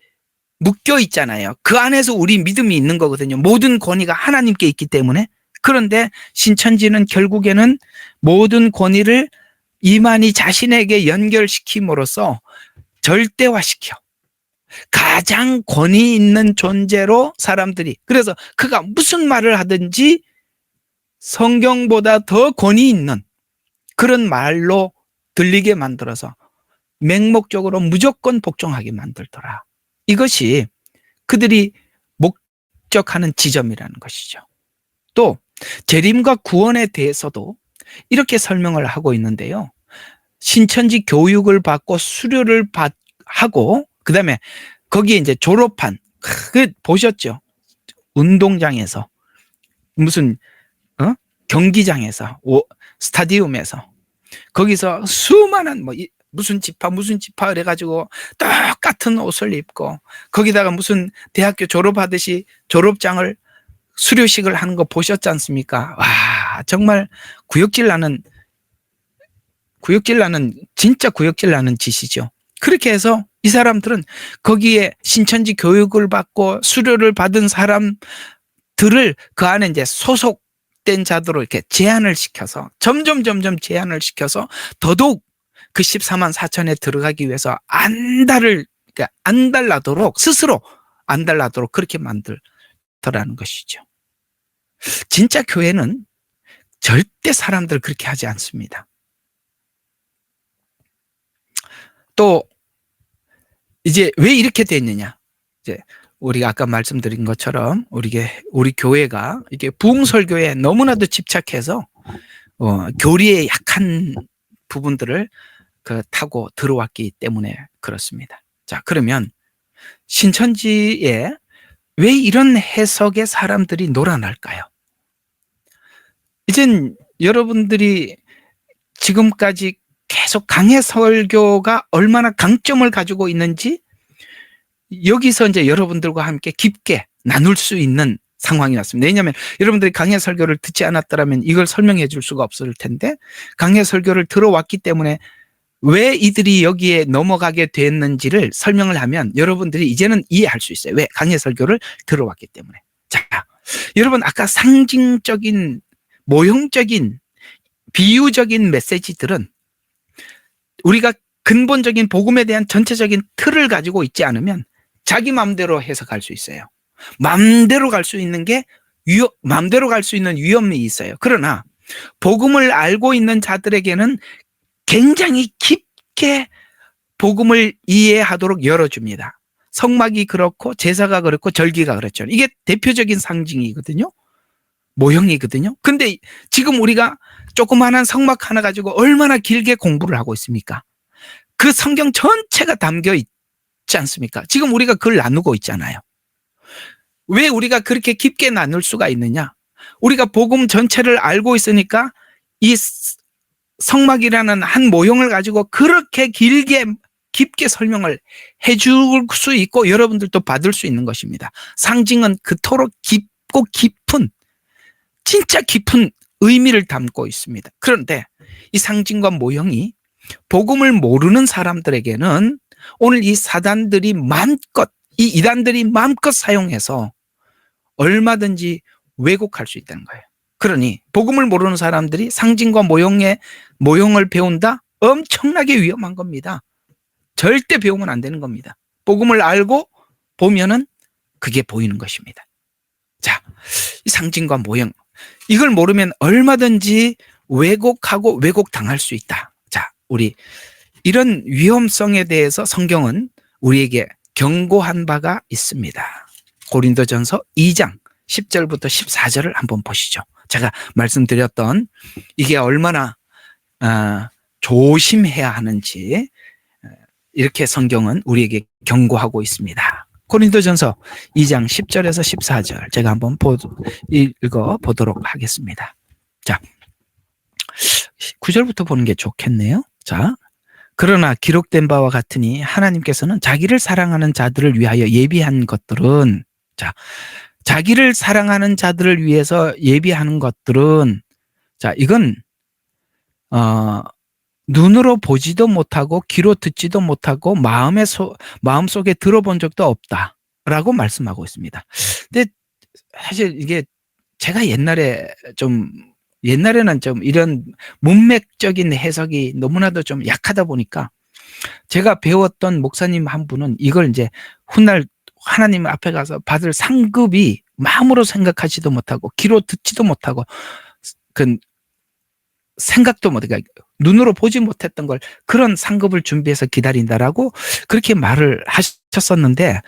묶여 있잖아요. 그 안에서 우리 믿음이 있는 거거든요. 모든 권위가 하나님께 있기 때문에. 그런데 신천지는 결국에는 모든 권위를 이만희 자신에게 연결시킴으로써 절대화시켜. 가장 권위 있는 존재로 사람들이, 그래서 그가 무슨 말을 하든지 성경보다 더 권위 있는 그런 말로 들리게 만들어서 맹목적으로 무조건 복종하게 만들더라. 이것이 그들이 목적하는 지점이라는 것이죠. 또 재림과 구원에 대해서도 이렇게 설명을 하고 있는데요. 신천지 교육을 받고 수료를 하고 그다음에 거기에 이제 졸업한, 보셨죠? 운동장에서 무슨 경기장에서 스타디움에서 거기서 수많은 무슨 지파 그래가지고 똑같은 옷을 입고 거기다가 무슨 대학교 졸업하듯이 졸업장을 수료식을 하는 거 보셨지 않습니까? 와, 정말 구역질 나는 진짜 구역질 나는 짓이죠. 그렇게 해서 이 사람들은 거기에 신천지 교육을 받고 수료를 받은 사람들을 그 안에 이제 소속된 자들로 이렇게 제한을 시켜서 점점 제한을 시켜서 더더욱 그 14만 4천에 들어가기 위해서 안 달라도록 스스로 안 달라도록 그렇게 만들더라는 것이죠. 진짜 교회는 절대 사람들 그렇게 하지 않습니다. 또 이제 왜 이렇게 됐느냐? 이제 우리가 아까 말씀드린 것처럼 우리 교회가 이게 부흥설교에 너무나도 집착해서 교리에 약한 부분들을 타고 들어왔기 때문에 그렇습니다. 자, 그러면 신천지에 왜 이런 해석의 사람들이 놀아날까요? 이젠 여러분들이 지금까지 계속 강해설교가 얼마나 강점을 가지고 있는지 여기서 이제 여러분들과 함께 깊게 나눌 수 있는 상황이 왔습니다. 왜냐하면 여러분들이 강해설교를 듣지 않았더라면 이걸 설명해 줄 수가 없을 텐데 강해설교를 들어왔기 때문에 왜 이들이 여기에 넘어가게 됐는지를 설명을 하면 여러분들이 이제는 이해할 수 있어요. 왜? 강해설교를 들어왔기 때문에. 자, 여러분 아까 상징적인 모형적인 비유적인 메시지들은 우리가 근본적인 복음에 대한 전체적인 틀을 가지고 있지 않으면 자기 마음대로 해석할 수 있어요. 마음대로 갈 수 있는 위험이 있어요. 그러나 복음을 알고 있는 자들에게는 굉장히 깊게 복음을 이해하도록 열어줍니다. 성막이 그렇고 제사가 그렇고 절기가 그렇죠. 이게 대표적인 상징이거든요. 모형이거든요. 근데 지금 우리가 조그마한 성막 하나 가지고 얼마나 길게 공부를 하고 있습니까? 그 성경 전체가 담겨 있지 않습니까? 지금 우리가 그걸 나누고 있잖아요. 왜 우리가 그렇게 깊게 나눌 수가 있느냐? 우리가 복음 전체를 알고 있으니까 이 성막이라는 한 모형을 가지고 그렇게 길게 깊게 설명을 해줄 수 있고 여러분들도 받을 수 있는 것입니다. 상징은 그토록 깊고 깊은, 진짜 깊은 의미를 담고 있습니다. 그런데 이 상징과 모형이 복음을 모르는 사람들에게는 오늘 이 사단들이 마음껏, 이 이단들이 마음껏 사용해서 얼마든지 왜곡할 수 있다는 거예요. 그러니 복음을 모르는 사람들이 상징과 모형을 배운다? 엄청나게 위험한 겁니다. 절대 배우면 안 되는 겁니다. 복음을 알고 보면은 그게 보이는 것입니다. 자, 이 상징과 모형, 이걸 모르면 얼마든지 왜곡하고 왜곡당할 수 있다. 자, 우리 이런 위험성에 대해서 성경은 우리에게 경고한 바가 있습니다. 고린도전서 2장 10절부터 14절을 한번 보시죠. 제가 말씀드렸던 이게 얼마나 조심해야 하는지 이렇게 성경은 우리에게 경고하고 있습니다. 고린도전서 2장 10절에서 14절 제가 한번 읽어보도록 하겠습니다. 자, 9절부터 보는 게 좋겠네요. 자, 그러나 기록된 바와 같으니 하나님께서는 자기를 사랑하는 자들을 위하여 예비한 것들은, 자, 자기를 사랑하는 자들을 위해서 예비하는 것들은, 자, 이건 눈으로 보지도 못하고 귀로 듣지도 못하고 마음속에 들어본 적도 없다라고 말씀하고 있습니다. 근데 사실 이게 제가 옛날에는 좀 이런 문맥적인 해석이 너무나도 좀 약하다 보니까 제가 배웠던 목사님 한 분은 이걸 이제 훗날 하나님 앞에 가서 받을 상급이 마음으로 생각하지도 못하고 귀로 듣지도 못하고 그 생각도 못하고 눈으로 보지 못했던 걸 그런 상급을 준비해서 기다린다라고 그렇게 말을 하셨었는데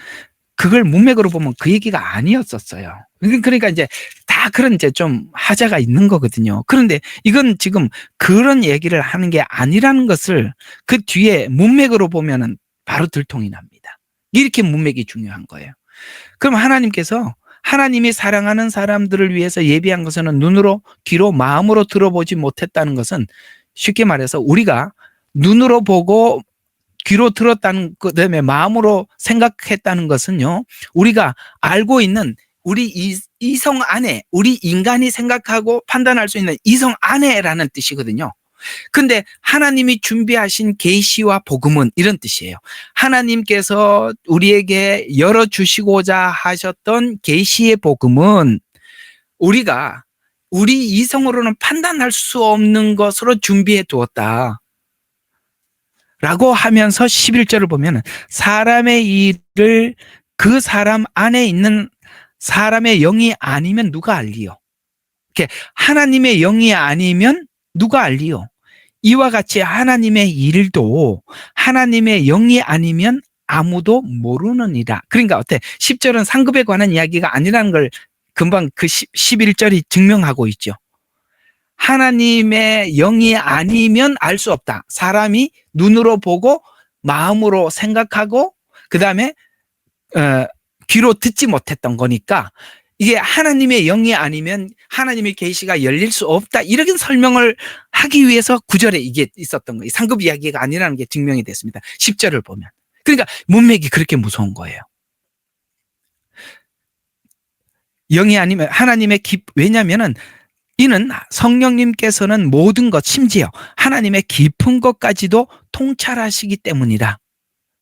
그걸 문맥으로 보면 그 얘기가 아니었었어요. 그러니까 이제 다 그런 이제 좀 하자가 있는 거거든요. 그런데 이건 지금 그런 얘기를 하는 게 아니라는 것을 그 뒤에 문맥으로 보면은 바로 들통이 납니다. 이렇게 문맥이 중요한 거예요. 그럼 하나님께서 하나님이 사랑하는 사람들을 위해서 예비한 것은 눈으로, 귀로, 마음으로 들어보지 못했다는 것은 쉽게 말해서 우리가 눈으로 보고 귀로 들었다는 것 때문에 마음으로 생각했다는 것은요, 우리가 알고 있는 우리 이성 안에, 우리 인간이 생각하고 판단할 수 있는 이성 안에라는 뜻이거든요. 근데 하나님이 준비하신 계시와 복음은 이런 뜻이에요. 하나님께서 우리에게 열어주시고자 하셨던 계시의 복음은 우리가 우리 이성으로는 판단할 수 없는 것으로 준비해 두었다 라고 하면서 11절을 보면 사람의 일을 그 사람 안에 있는 사람의 영이 아니면 누가 알리요? 하나님의 영이 아니면 누가 알리요? 이와 같이 하나님의 일도 하나님의 영이 아니면 아무도 모르느니라. 그러니까 어때? 10절은 상급에 관한 이야기가 아니라는 걸 금방 그 11절이 증명하고 있죠. 하나님의 영이 아니면 알 수 없다. 사람이 눈으로 보고 마음으로 생각하고 그 다음에 귀로 듣지 못했던 거니까 이게 하나님의 영이 아니면 하나님의 계시가 열릴 수 없다. 이렇게 설명을 하기 위해서 9절에 이게 있었던 거예요. 상급 이야기가 아니라는 게 증명이 됐습니다. 10절을 보면. 그러니까 문맥이 그렇게 무서운 거예요. 영이 아니면 하나님의 왜냐면은 이는 성령님께서는 모든 것, 심지어 하나님의 깊은 것까지도 통찰하시기 때문이다.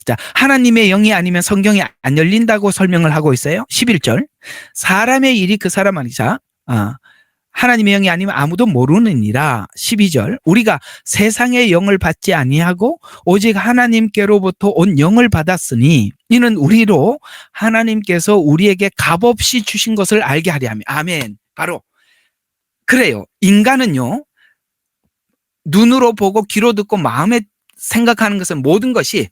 자, 하나님의 영이 아니면 성경이 안 열린다고 설명을 하고 있어요. 11절. 사람의 일이 그 사람 아니자. 하나님의 영이 아니면 아무도 모르느니라. 12절. 우리가 세상의 영을 받지 아니하고 오직 하나님께로부터 온 영을 받았으니 이는 우리로 하나님께서 우리에게 값없이 주신 것을 알게 하려 함이라. 아멘. 바로 그래요. 인간은요, 눈으로 보고 귀로 듣고 마음에 생각하는 것은 모든 것이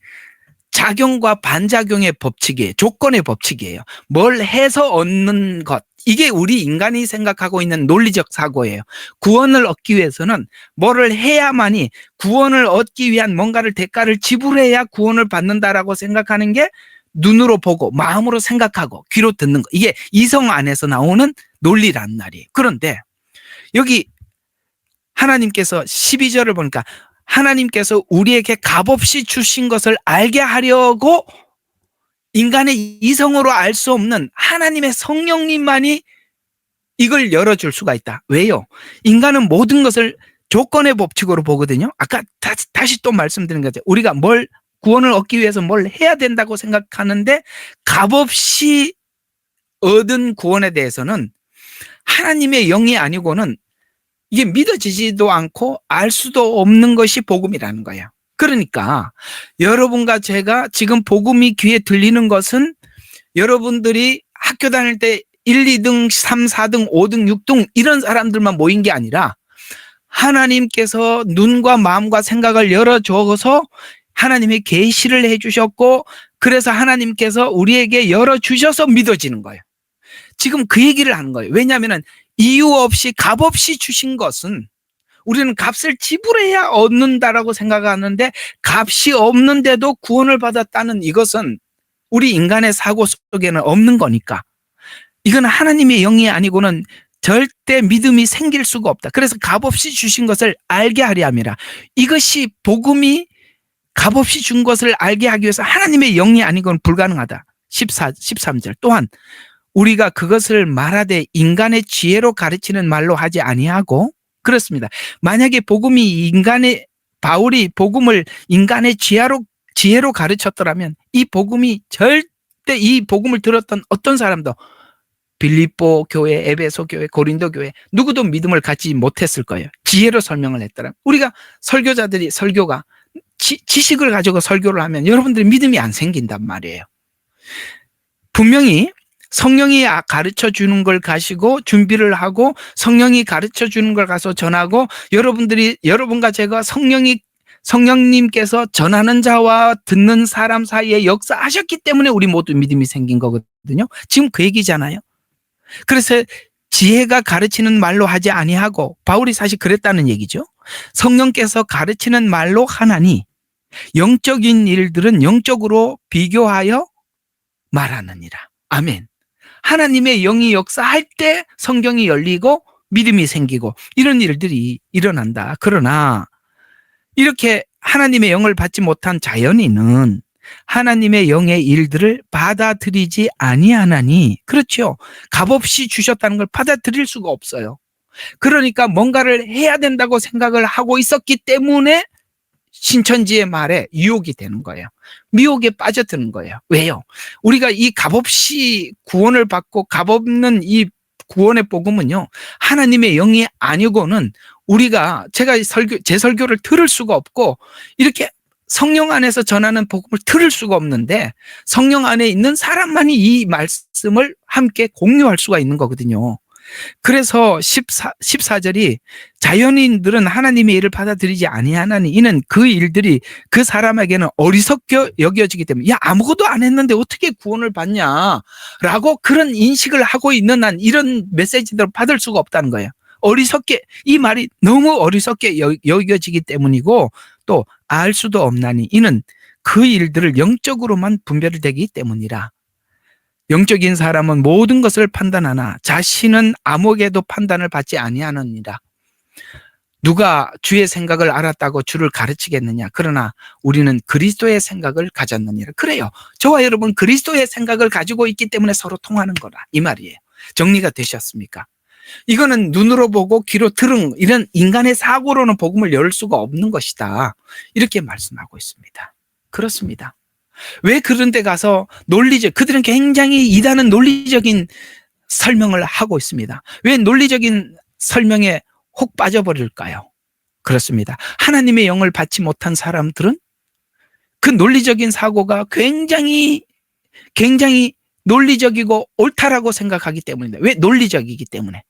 작용과 반작용의 법칙이에요. 조건의 법칙이에요. 뭘 해서 얻는 것. 이게 우리 인간이 생각하고 있는 논리적 사고예요. 구원을 얻기 위해서는 뭐를 해야만이, 구원을 얻기 위한 뭔가를 대가를 지불해야 구원을 받는다라고 생각하는 게 눈으로 보고 마음으로 생각하고 귀로 듣는 거. 이게 이성 안에서 나오는 논리란 말이에요. 그런데 여기 하나님께서 12절을 보니까 하나님께서 우리에게 값없이 주신 것을 알게 하려고 인간의 이성으로 알 수 없는 하나님의 성령님만이 이걸 열어줄 수가 있다. 왜요? 인간은 모든 것을 조건의 법칙으로 보거든요. 아까 다시 또 말씀드린 거죠. 우리가 뭘 구원을 얻기 위해서 뭘 해야 된다고 생각하는데 값없이 얻은 구원에 대해서는 하나님의 영이 아니고는 이게 믿어지지도 않고 알 수도 없는 것이 복음이라는 거예요. 그러니까 여러분과 제가 지금 복음이 귀에 들리는 것은 여러분들이 학교 다닐 때 1, 2등, 3, 4등, 5등, 6등 이런 사람들만 모인 게 아니라 하나님께서 눈과 마음과 생각을 열어줘서 하나님의 계시를 해주셨고 그래서 하나님께서 우리에게 열어주셔서 믿어지는 거예요. 지금 그 얘기를 하는 거예요. 왜냐하면 이유 없이 값없이 주신 것은 우리는 값을 지불해야 얻는다라고 생각하는데 값이 없는데도 구원을 받았다는 이것은 우리 인간의 사고 속에는 없는 거니까 이건 하나님의 영이 아니고는 절대 믿음이 생길 수가 없다. 그래서 값없이 주신 것을 알게 하려 함이라. 이것이 복음이 값없이 준 것을 알게 하기 위해서 하나님의 영이 아니고는 불가능하다. 13절 또한 우리가 그것을 말하되 인간의 지혜로 가르치는 말로 하지 아니하고 그렇습니다. 만약에 바울이 복음을 인간의 지혜로 가르쳤더라면 이 복음이 절대 이 복음을 들었던 어떤 사람도 빌립보 교회, 에베소 교회, 고린도 교회 누구도 믿음을 갖지 못했을 거예요. 지혜로 설명을 했더라면 우리가 설교자들이 설교가 지식을 가지고 설교를 하면 여러분들이 믿음이 안 생긴단 말이에요. 분명히 성령이 가르쳐 주는 걸 가지고 준비를 하고 성령이 가르쳐 주는 걸 가서 전하고 여러분과 제가 성령님께서 전하는 자와 듣는 사람 사이에 역사하셨기 때문에 우리 모두 믿음이 생긴 거거든요. 지금 그 얘기잖아요. 그래서 지혜가 가르치는 말로 하지 아니하고 바울이 사실 그랬다는 얘기죠. 성령께서 가르치는 말로 하나니 영적인 일들은 영적으로 비교하여 말하느니라. 아멘. 하나님의 영이 역사할 때 성경이 열리고 믿음이 생기고 이런 일들이 일어난다. 그러나 이렇게 하나님의 영을 받지 못한 자연인은 하나님의 영의 일들을 받아들이지 아니하나니 그렇죠. 값없이 주셨다는 걸 받아들일 수가 없어요. 그러니까 뭔가를 해야 된다고 생각을 하고 있었기 때문에 신천지의 말에 유혹이 되는 거예요. 미혹에 빠져드는 거예요. 왜요? 우리가 이 값없이 구원을 받고 값없는 이 구원의 복음은요, 하나님의 영이 아니고는 제가 제 설교를 들을 수가 없고, 이렇게 성령 안에서 전하는 복음을 들을 수가 없는데, 성령 안에 있는 사람만이 이 말씀을 함께 공유할 수가 있는 거거든요. 그래서 14절이 자연인들은 하나님의 일을 받아들이지 아니하나니 이는 그 일들이 그 사람에게는 어리석게 여겨지기 때문에 야 아무것도 안 했는데 어떻게 구원을 받냐라고 그런 인식을 하고 있는 한 이런 메시지들을 받을 수가 없다는 거예요. 어리석게 이 말이 너무 어리석게 여겨지기 때문이고 또 알 수도 없나니 이는 그 일들을 영적으로만 분별되기 때문이라. 영적인 사람은 모든 것을 판단하나 자신은 아무에게도 판단을 받지 아니하느니라. 누가 주의 생각을 알았다고 주를 가르치겠느냐. 그러나 우리는 그리스도의 생각을 가졌느니라. 그래요. 저와 여러분 그리스도의 생각을 가지고 있기 때문에 서로 통하는 거라. 이 말이에요. 정리가 되셨습니까? 이거는 눈으로 보고 귀로 들은 이런 인간의 사고로는 복음을 열 수가 없는 것이다. 이렇게 말씀하고 있습니다. 그렇습니다. 왜 그런 데 가서 그들은 굉장히 이단은 논리적인 설명을 하고 있습니다. 왜 논리적인 설명에 혹 빠져버릴까요? 그렇습니다. 하나님의 영을 받지 못한 사람들은 그 논리적인 사고가 굉장히 논리적이고 옳다라고 생각하기 때문입니다. 왜? 논리적이기 때문에.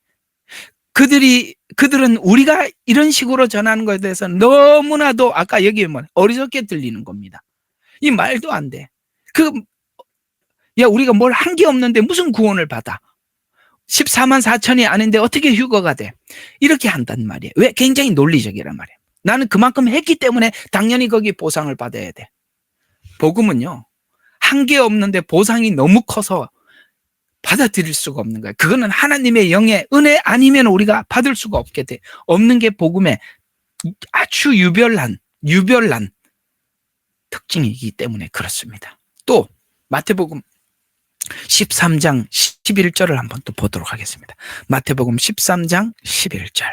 그들은 우리가 이런 식으로 전하는 것에 대해서 너무나도 아까 여기 어리석게 들리는 겁니다. 이 말도 안 돼. 야, 우리가 뭘 한 게 없는데 무슨 구원을 받아? 14만 4천이 아닌데 어떻게 휴거가 돼? 이렇게 한단 말이에요. 왜? 굉장히 논리적이란 말이에요. 나는 그만큼 했기 때문에 당연히 거기 보상을 받아야 돼. 복음은요, 한 게 없는데 보상이 너무 커서 받아들일 수가 없는 거예요. 그거는 하나님의 영의 은혜 아니면 우리가 받을 수가 없는 게 복음의 아주 유별난 특징이기 때문에 그렇습니다. 또 마태복음 13장 11절을 한번 또 보도록 하겠습니다. 마태복음 13장 11절.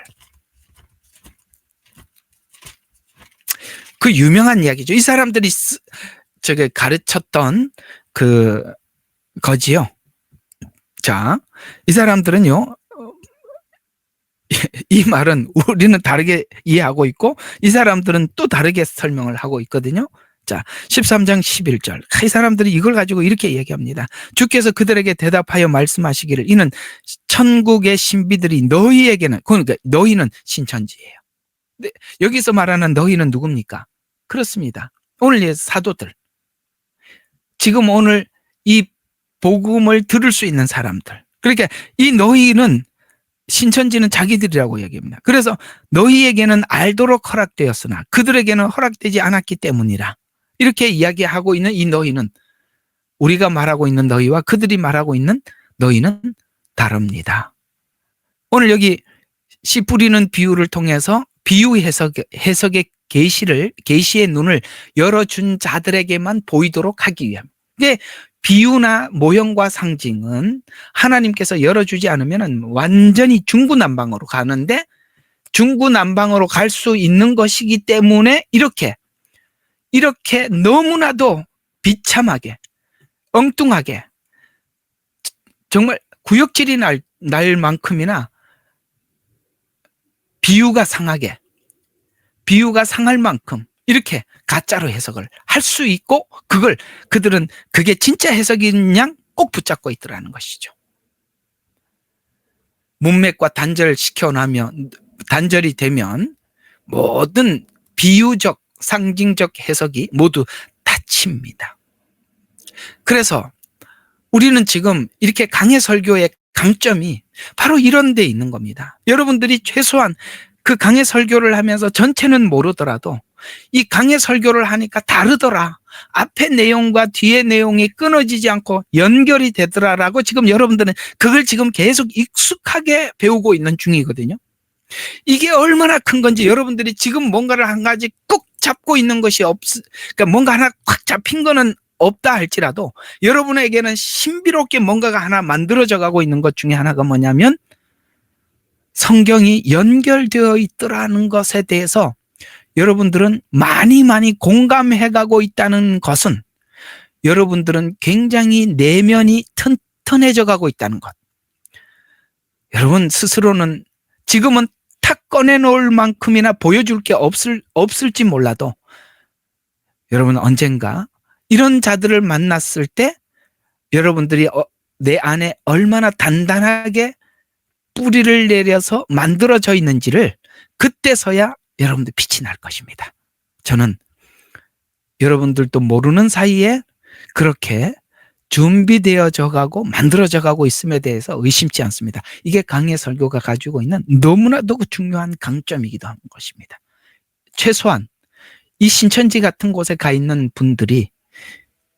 그 유명한 이야기죠. 이 사람들이 가르쳤던 거지요. 자, 이 사람들은요, 이 말은 우리는 다르게 이해하고 있고 이 사람들은 또 다르게 설명을 하고 있거든요. 자, 13장 11절. 이 사람들이 이걸 가지고 이렇게 얘기합니다. 주께서 그들에게 대답하여 말씀하시기를 이는 천국의 신비들이 너희에게는, 그러니까 너희는 신천지예요. 근데 여기서 말하는 너희는 누굽니까? 그렇습니다. 오늘 사도들. 지금 오늘 이 복음을 들을 수 있는 사람들. 그러니까 이 너희는 신천지는 자기들이라고 얘기합니다. 그래서 너희에게는 알도록 허락되었으나 그들에게는 허락되지 않았기 때문이라. 이렇게 이야기하고 있는 이 너희는 우리가 말하고 있는 너희와 그들이 말하고 있는 너희는 다릅니다. 오늘 여기 씨 뿌리는 비유를 통해서 비유 해석의 계시의 눈을 열어준 자들에게만 보이도록 하기 위함. 이게 비유나 모형과 상징은 하나님께서 열어주지 않으면 완전히 중구난방으로 가는데 중구난방으로 갈 수 있는 것이기 때문에 이렇게 너무나도 비참하게 엉뚱하게 정말 구역질이 날 만큼이나 비유가 상할 만큼 이렇게 가짜로 해석을 할 수 있고 그들은 그게 진짜 해석인 양 꼭 붙잡고 있더라는 것이죠. 문맥과 단절이 되면 모든 비유적 상징적 해석이 모두 닫힙니다. 그래서 우리는 지금 이렇게 강해 설교의 강점이 바로 이런 데 있는 겁니다. 여러분들이 최소한 그 강해 설교를 하면서 전체는 모르더라도 이 강해 설교를 하니까 다르더라. 앞에 내용과 뒤에 내용이 끊어지지 않고 연결이 되더라라고 지금 여러분들은 그걸 지금 계속 익숙하게 배우고 있는 중이거든요. 이게 얼마나 큰 건지 여러분들이 지금 뭔가를 한 가지 꼭 잡고 있는 것이 그러니까 뭔가 하나 꽉 잡힌 거는 없다 할지라도 여러분에게는 신비롭게 뭔가가 하나 만들어져 가고 있는 것 중에 하나가 뭐냐면 성경이 연결되어 있더라는 것에 대해서 여러분들은 많이 공감해 가고 있다는 것은 여러분들은 굉장히 내면이 튼튼해져 가고 있다는 것. 여러분 스스로는 지금은 탁 꺼내놓을 만큼이나 보여줄 게 없을지 몰라도 여러분 언젠가 이런 자들을 만났을 때 여러분들이 내 안에 얼마나 단단하게 뿌리를 내려서 만들어져 있는지를 그때서야 여러분들 빛이 날 것입니다. 저는 여러분들도 모르는 사이에 그렇게 준비되어져 가고 만들어져 가고 있음에 대해서 의심치 않습니다. 이게 강해 설교가 가지고 있는 너무나도 중요한 강점이기도 한 것입니다. 최소한 이 신천지 같은 곳에 가 있는 분들이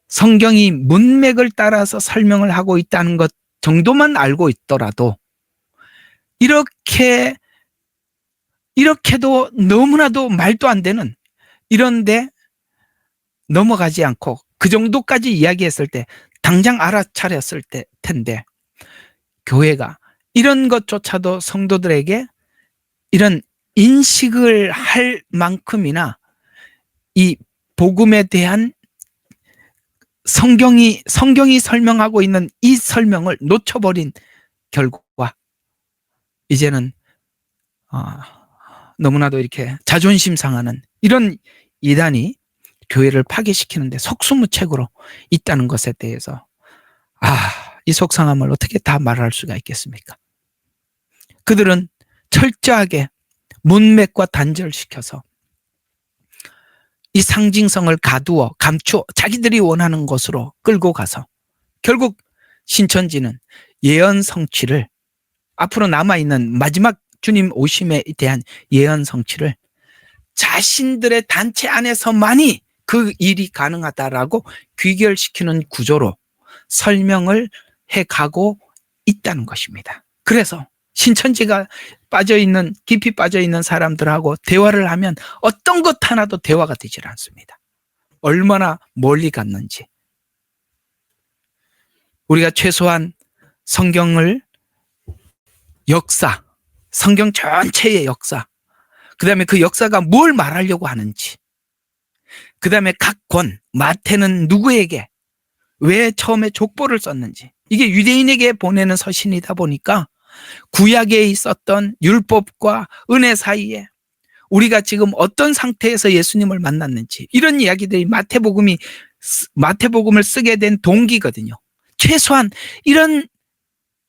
성경이 문맥을 따라서 설명을 하고 있다는 것 정도만 알고 있더라도 이렇게도 너무나도 말도 안 되는 이런데 넘어가지 않고 그 정도까지 이야기했을 때 당장 알아차렸을 텐데 교회가 이런 것조차도 성도들에게 이런 인식을 할 만큼이나 이 복음에 대한 성경이 설명하고 있는 이 설명을 놓쳐버린 결과 이제는 너무나도 이렇게 자존심 상하는 이런 이단이 교회를 파괴시키는데 속수무책으로 있다는 것에 대해서 이 속상함을 어떻게 다 말할 수가 있겠습니까? 그들은 철저하게 문맥과 단절시켜서 이 상징성을 가두어 감추어 자기들이 원하는 곳으로 끌고 가서 결국 신천지는 예언 성취를, 앞으로 남아있는 마지막 주님 오심에 대한 예언 성취를 자신들의 단체 안에서만이 그 일이 가능하다라고 귀결시키는 구조로 설명을 해가고 있다는 것입니다. 그래서 신천지가 깊이 빠져있는 사람들하고 대화를 하면 어떤 것 하나도 대화가 되질 않습니다. 얼마나 멀리 갔는지. 우리가 최소한 성경을 역사, 성경 전체의 역사, 그 다음에 그 역사가 뭘 말하려고 하는지, 그 다음에 각 권, 마태는 누구에게, 왜 처음에 족보를 썼는지, 이게 유대인에게 보내는 서신이다 보니까 구약에 있었던 율법과 은혜 사이에 우리가 지금 어떤 상태에서 예수님을 만났는지, 이런 이야기들이 마태복음을 쓰게 된 동기거든요. 최소한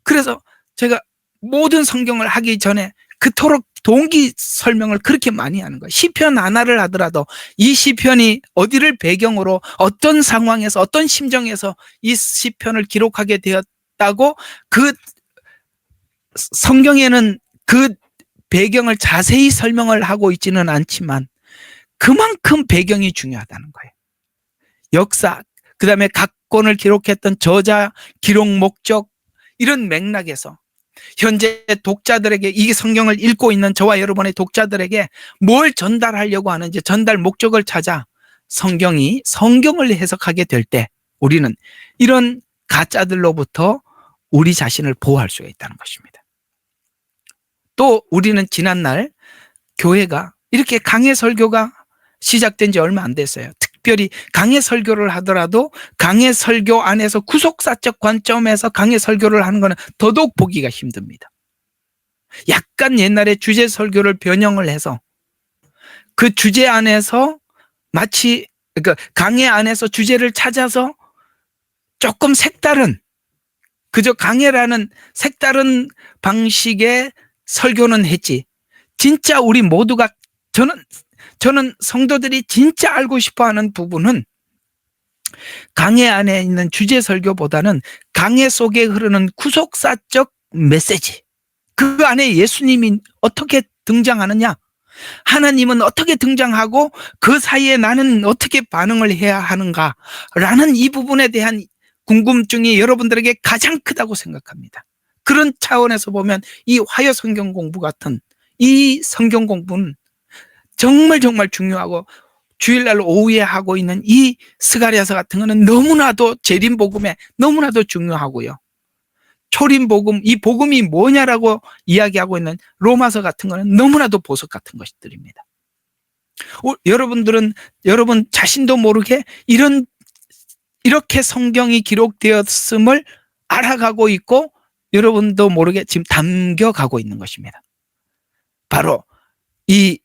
그래서 제가 모든 성경을 하기 전에 그토록 동기 설명을 그렇게 많이 하는 거예요. 시편 하나를 하더라도 이 시편이 어디를 배경으로 어떤 상황에서 어떤 심정에서 이 시편을 기록하게 되었다고, 그 성경에는 그 배경을 자세히 설명을 하고 있지는 않지만 그만큼 배경이 중요하다는 거예요. 역사, 그 다음에 각 권을 기록했던 저자, 기록 목적, 이런 맥락에서 현재 독자들에게, 이 성경을 읽고 있는 저와 여러분의 독자들에게 뭘 전달하려고 하는지 전달 목적을 찾아 성경을 해석하게 될 때 우리는 이런 가짜들로부터 우리 자신을 보호할 수가 있다는 것입니다. 또 우리는 지난날 교회가 이렇게 강해 설교가 시작된 지 얼마 안 됐어요. 특별히 강해 설교를 하더라도 강해 설교 안에서 구속사적 관점에서 강해 설교를 하는 것은 더더욱 보기가 힘듭니다. 약간 옛날에 주제 설교를 변형을 해서 그 주제 안에서 마치, 그러니까 강해 안에서 주제를 찾아서 조금 색다른, 그저 강해라는 색다른 방식의 설교는 했지, 진짜 우리 모두가, 저는 성도들이 진짜 알고 싶어하는 부분은 강해 안에 있는 주제 설교보다는 강해 속에 흐르는 구속사적 메시지, 그 안에 예수님이 어떻게 등장하느냐, 하나님은 어떻게 등장하고 그 사이에 나는 어떻게 반응을 해야 하는가라는 이 부분에 대한 궁금증이 여러분들에게 가장 크다고 생각합니다. 그런 차원에서 보면 이 화요 성경 공부 같은 이 성경 공부는 정말 중요하고, 주일날 오후에 하고 있는 이 스가랴서 같은 거는 너무나도 재림복음에 너무나도 중요하고요. 초림복음, 이 복음이 뭐냐라고 이야기하고 있는 로마서 같은 거는 너무나도 보석 같은 것들입니다. 여러분 자신도 모르게 이렇게 성경이 기록되었음을 알아가고 있고, 여러분도 모르게 지금 담겨가고 있는 것입니다. 바로 이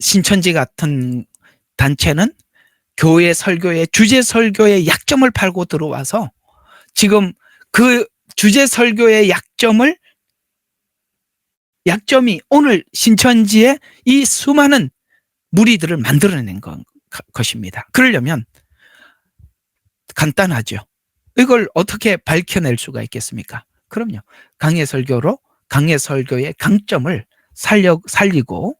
신천지 같은 단체는 교회 설교의 주제 설교의 약점을 팔고 들어와서 지금 그 주제 설교의 약점이 오늘 신천지의 이 수많은 무리들을 만들어낸 것입니다. 그러려면 간단하죠. 이걸 어떻게 밝혀낼 수가 있겠습니까? 그럼요. 강해 설교의 강점을 살리고,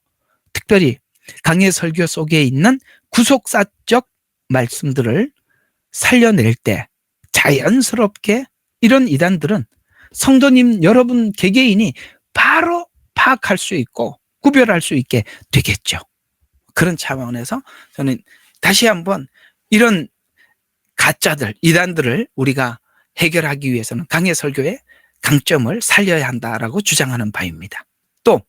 특별히 강해 설교 속에 있는 구속사적 말씀들을 살려낼 때 자연스럽게 이런 이단들은 성도님 여러분 개개인이 바로 파악할 수 있고 구별할 수 있게 되겠죠. 그런 차원에서 저는 다시 한번 이런 가짜들, 이단들을 우리가 해결하기 위해서는 강해 설교의 강점을 살려야 한다라고 주장하는 바입니다. 또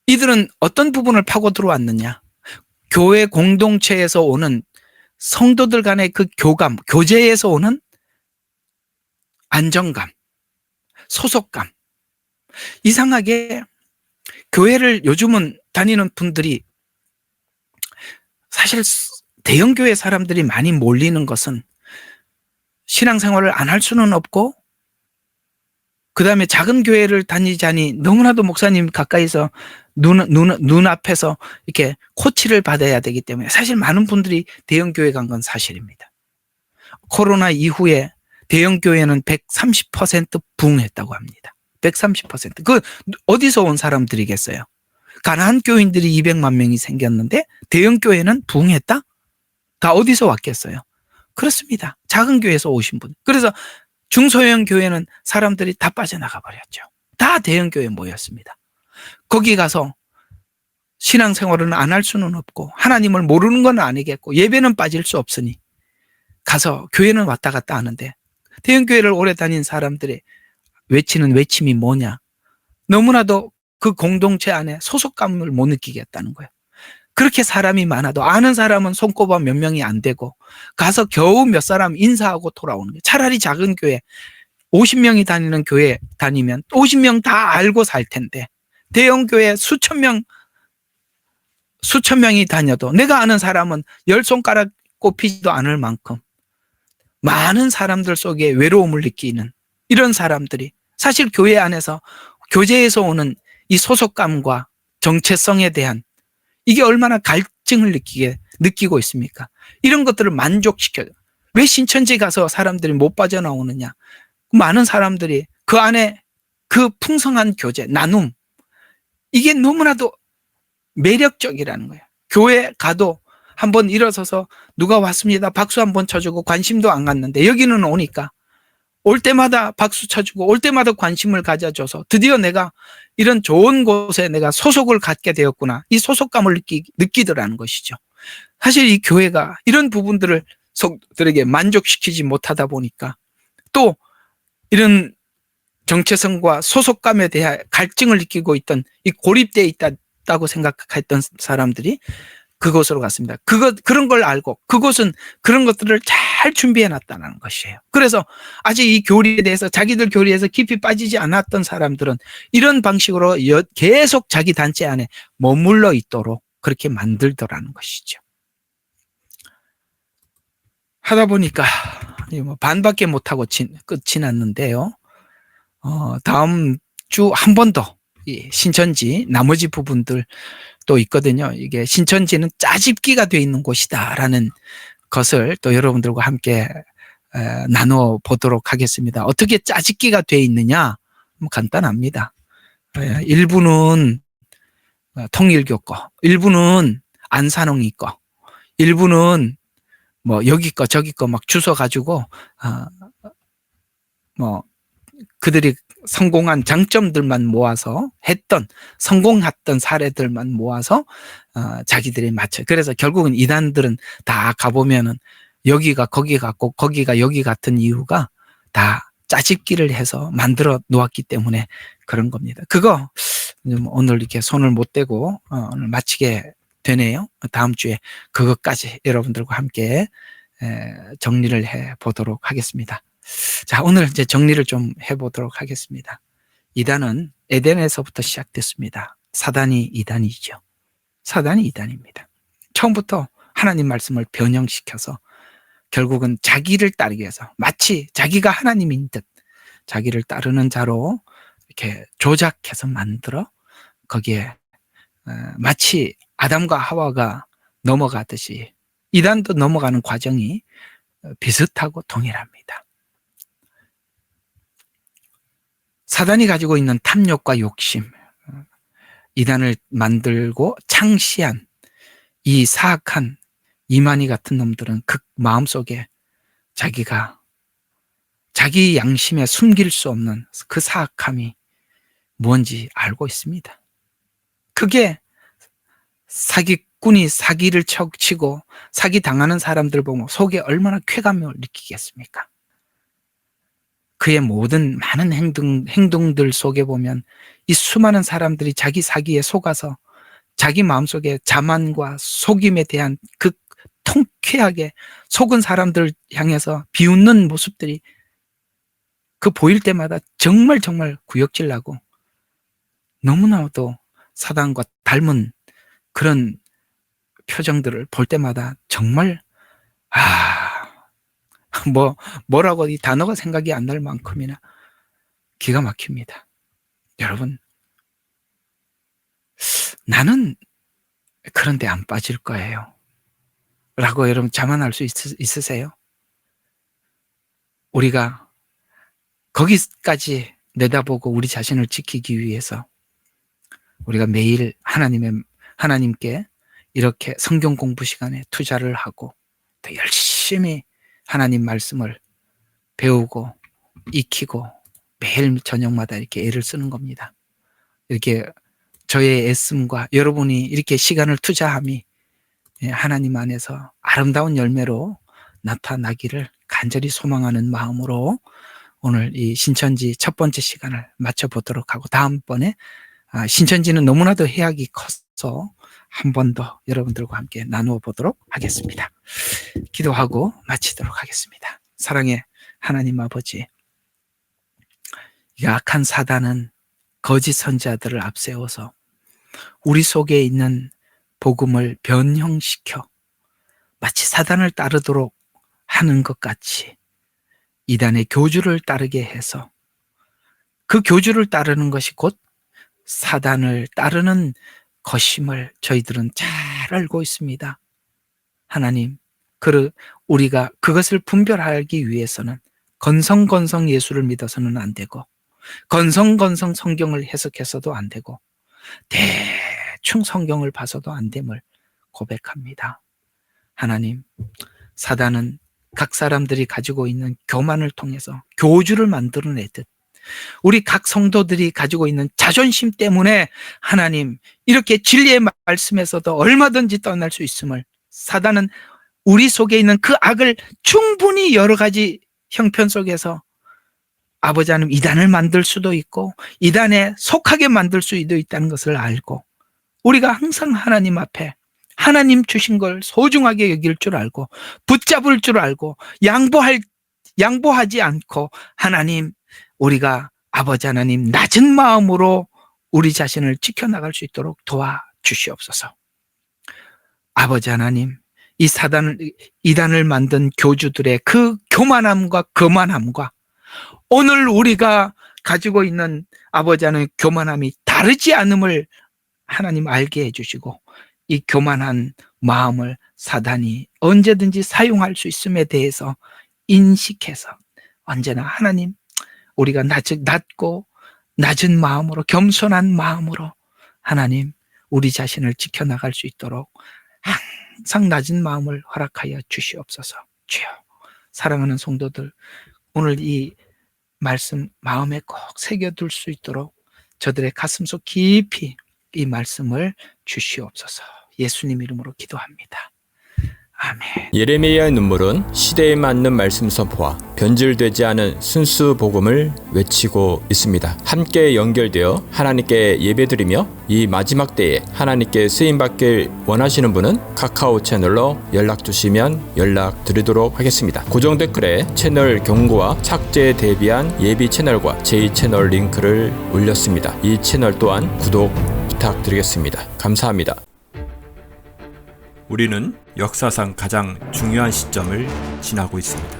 이들은 어떤 부분을 파고 들어왔느냐? 교회 공동체에서 오는 성도들 간의 그 교감, 교제에서 오는 안정감, 소속감. 이상하게 교회를 요즘은 다니는 분들이, 사실 대형교회 사람들이 많이 몰리는 것은 신앙생활을 안 할 수는 없고, 그 다음에 작은 교회를 다니자니 너무나도 목사님 가까이서 눈앞에서 이렇게 코치를 받아야 되기 때문에 사실 많은 분들이 대형교회 간 건 사실입니다. 코로나 이후에 대형교회는 130% 부흥했다고 합니다. 130%. 그 어디서 온 사람들이겠어요? 가난한 교인들이 200만 명이 생겼는데 대형교회는 부흥했다? 다 어디서 왔겠어요? 그렇습니다. 작은 교회에서 오신 분. 그래서 중소형 교회는 사람들이 다 빠져나가 버렸죠. 다 대형교회에 모였습니다. 거기 가서 신앙생활은 안 할 수는 없고 하나님을 모르는 건 아니겠고 예배는 빠질 수 없으니 가서 교회는 왔다 갔다 하는데 대형교회를 오래 다닌 사람들이 외치는 외침이 뭐냐? 너무나도 그 공동체 안에 소속감을 못 느끼겠다는 거예요. 그렇게 사람이 많아도 아는 사람은 손꼽아 몇 명이 안 되고 가서 겨우 몇 사람 인사하고 돌아오는 거예요. 차라리 작은 교회 50명이 다니는 교회 다니면 50명 다 알고 살 텐데 대형 교회 수천 명이 다녀도 내가 아는 사람은 10손가락 꼽히지도 않을 만큼 많은 사람들 속에 외로움을 느끼는 이런 사람들이 사실 교회 안에서 교제에서 오는 이 소속감과 정체성에 대한 이게 얼마나 갈증을 느끼고 있습니까? 이런 것들을 만족시켜요. 왜 신천지 가서 사람들이 못 빠져나오느냐? 많은 사람들이 그 안에 그 풍성한 교제, 나눔 이게 너무나도 매력적이라는 거예요. 교회 가도 한번 일어서서 누가 왔습니다. 박수 한번 쳐주고 관심도 안 갖는데 여기는 오니까 올 때마다 박수 쳐주고 올 때마다 관심을 가져줘서 드디어 내가 이런 좋은 곳에 내가 소속을 갖게 되었구나. 이 소속감을 느끼더라는 것이죠. 사실 이 교회가 이런 부분들을 성도들에게 만족시키지 못하다 보니까 또 이런 정체성과 소속감에 대한 갈증을 느끼고 있던 이 고립되어 있다고 생각했던 사람들이 그곳으로 갔습니다. 그런 걸 알고 그곳은 그런 것들을 잘 준비해 놨다는 것이에요. 그래서 아직 이 교리에 대해서 자기들 교리에서 깊이 빠지지 않았던 사람들은 이런 방식으로 계속 자기 단체 안에 머물러 있도록 그렇게 만들더라는 것이죠. 하다 보니까 반밖에 못하고 끝이 났는데요. 다음 주 한 번 더 신천지 나머지 부분들 또 있거든요. 이게 신천지는 짜집기가 돼 있는 곳이다라는 것을 또 여러분들과 함께 나눠 보도록 하겠습니다. 어떻게 짜집기가 돼 있느냐? 간단합니다. 일부는 통일교 거, 일부는 안산홍이 거, 일부는 뭐 여기 거 저기 거 막 주워 가지고 뭐 그들이 성공한 장점들만 모아서 성공했던 사례들만 모아서 자기들이 맞춰요. 그래서 결국은 이단들은 다 가보면은 여기가 거기 같고 거기가 여기 같은 이유가 다 짜집기를 해서 만들어 놓았기 때문에 그런 겁니다. 그거 오늘 이렇게 손을 못 대고 오늘 마치게 되네요. 다음 주에 그것까지 여러분들과 함께 정리를 해 보도록 하겠습니다. 자, 오늘 이제 정리를 좀 해보도록 하겠습니다. 이단은 에덴에서부터 시작됐습니다. 사단이 이단이죠. 사단이 이단입니다. 처음부터 하나님 말씀을 변형시켜서 결국은 자기를 따르기 위해서 마치 자기가 하나님인 듯 자기를 따르는 자로 이렇게 조작해서 만들어 거기에 마치 아담과 하와가 넘어가듯이 이단도 넘어가는 과정이 비슷하고 동일합니다. 사단이 가지고 있는 탐욕과 욕심, 이단을 만들고 창시한 이 사악한 이만희 같은 놈들은 그 마음속에 자기가 자기 양심에 숨길 수 없는 그 사악함이 뭔지 알고 있습니다. 그게 사기꾼이 사기를 치고 사기 당하는 사람들 보면 속에 얼마나 쾌감을 느끼겠습니까? 그의 모든 많은 행동들 속에 보면 이 수많은 사람들이 자기 사기에 속아서 자기 마음속에 자만과 속임에 대한 그 통쾌하게 속은 사람들 향해서 비웃는 모습들이 그 보일 때마다 정말 구역질 나고 너무나도 사단과 닮은 그런 표정들을 볼 때마다 정말 뭐라고 이 단어가 생각이 안 날 만큼이나 기가 막힙니다. 여러분, 나는 그런데 안 빠질 거예요. 라고 여러분 자만할 수 있으세요? 우리가 거기까지 내다보고 우리 자신을 지키기 위해서 우리가 매일 하나님께 이렇게 성경 공부 시간에 투자를 하고 더 열심히 하나님 말씀을 배우고 익히고 매일 저녁마다 이렇게 애를 쓰는 겁니다. 이렇게 저의 애씀과 여러분이 이렇게 시간을 투자함이 하나님 안에서 아름다운 열매로 나타나기를 간절히 소망하는 마음으로 오늘 이 신천지 첫 번째 시간을 마쳐보도록 하고, 다음번에 신천지는 너무나도 해악이 커서 한 번 더 여러분들과 함께 나누어 보도록 하겠습니다. 기도하고 마치도록 하겠습니다. 사랑의 하나님 아버지, 악한 사단은 거짓 선지자들을 앞세워서 우리 속에 있는 복음을 변형시켜 마치 사단을 따르도록 하는 것 같이 이단의 교주를 따르게 해서 그 교주를 따르는 것이 곧 사단을 따르는 것임을 저희들은 잘 알고 있습니다. 하나님, 우리가 그것을 분별하기 위해서는 건성건성 예수를 믿어서는 안 되고, 건성건성 성경을 해석해서도 안 되고, 대충 성경을 봐서도 안 됨을 고백합니다. 하나님, 사단은 각 사람들이 가지고 있는 교만을 통해서 교주를 만들어내듯 우리 각 성도들이 가지고 있는 자존심 때문에 하나님 이렇게 진리의 말씀에서도 얼마든지 떠날 수 있음을, 사단은 우리 속에 있는 그 악을 충분히 여러 가지 형편 속에서 아버지 하나님 이단을 만들 수도 있고 이단에 속하게 만들 수도 있다는 것을 알고, 우리가 항상 하나님 앞에 하나님 주신 걸 소중하게 여길 줄 알고 붙잡을 줄 알고 양보하지 않고, 하나님 우리가 아버지 하나님 낮은 마음으로 우리 자신을 지켜나갈 수 있도록 도와주시옵소서. 아버지 하나님, 이 이단을 만든 교주들의 그 교만함과 거만함과 오늘 우리가 가지고 있는 아버지 하나님 교만함이 다르지 않음을 하나님 알게 해주시고, 이 교만한 마음을 사단이 언제든지 사용할 수 있음에 대해서 인식해서 언제나 하나님 우리가 낮고 낮은 마음으로, 겸손한 마음으로 하나님 우리 자신을 지켜나갈 수 있도록 항상 낮은 마음을 허락하여 주시옵소서. 주여, 사랑하는 성도들, 오늘 이 말씀 마음에 꼭 새겨둘 수 있도록 저들의 가슴속 깊이 이 말씀을 주시옵소서. 예수님 이름으로 기도합니다. 아멘. 예레미야의 눈물은 시대에 맞는 말씀 선포와 변질되지 않은 순수 복음을 외치고 있습니다. 함께 연결되어 하나님께 예배드리며 이 마지막 때에 하나님께 쓰임받길 원하시는 분은 카카오 채널로 연락 주시면 연락드리도록 하겠습니다. 고정 댓글에 채널 경고와 착제에 대비한 예비 채널과 제2채널 링크를 올렸습니다. 이 채널 또한 구독 부탁드리겠습니다. 감사합니다. 우리는 역사상 가장 중요한 시점을 지나고 있습니다.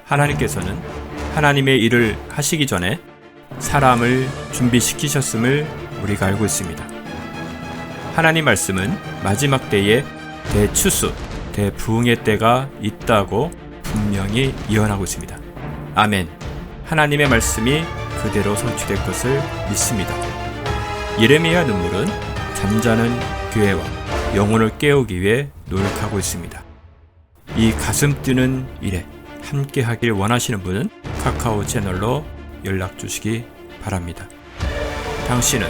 하나님께서는 하나님의 일을 하시기 전에 사람을 준비시키셨음을 우리가 알고 있습니다. 하나님 말씀은 마지막 때에 대추수, 대부흥의 때가 있다고 분명히 예언하고 있습니다. 아멘. 하나님의 말씀이 그대로 성취될 것을 믿습니다. 예레미야 눈물은 잠자는 교회와 영혼을 깨우기 위해 노력하고 있습니다. 이 가슴 뛰는 일에 함께 하길 원하시는 분은 카카오 채널로 연락 주시기 바랍니다. 당신은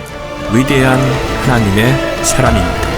위대한 하나님의 사람입니다.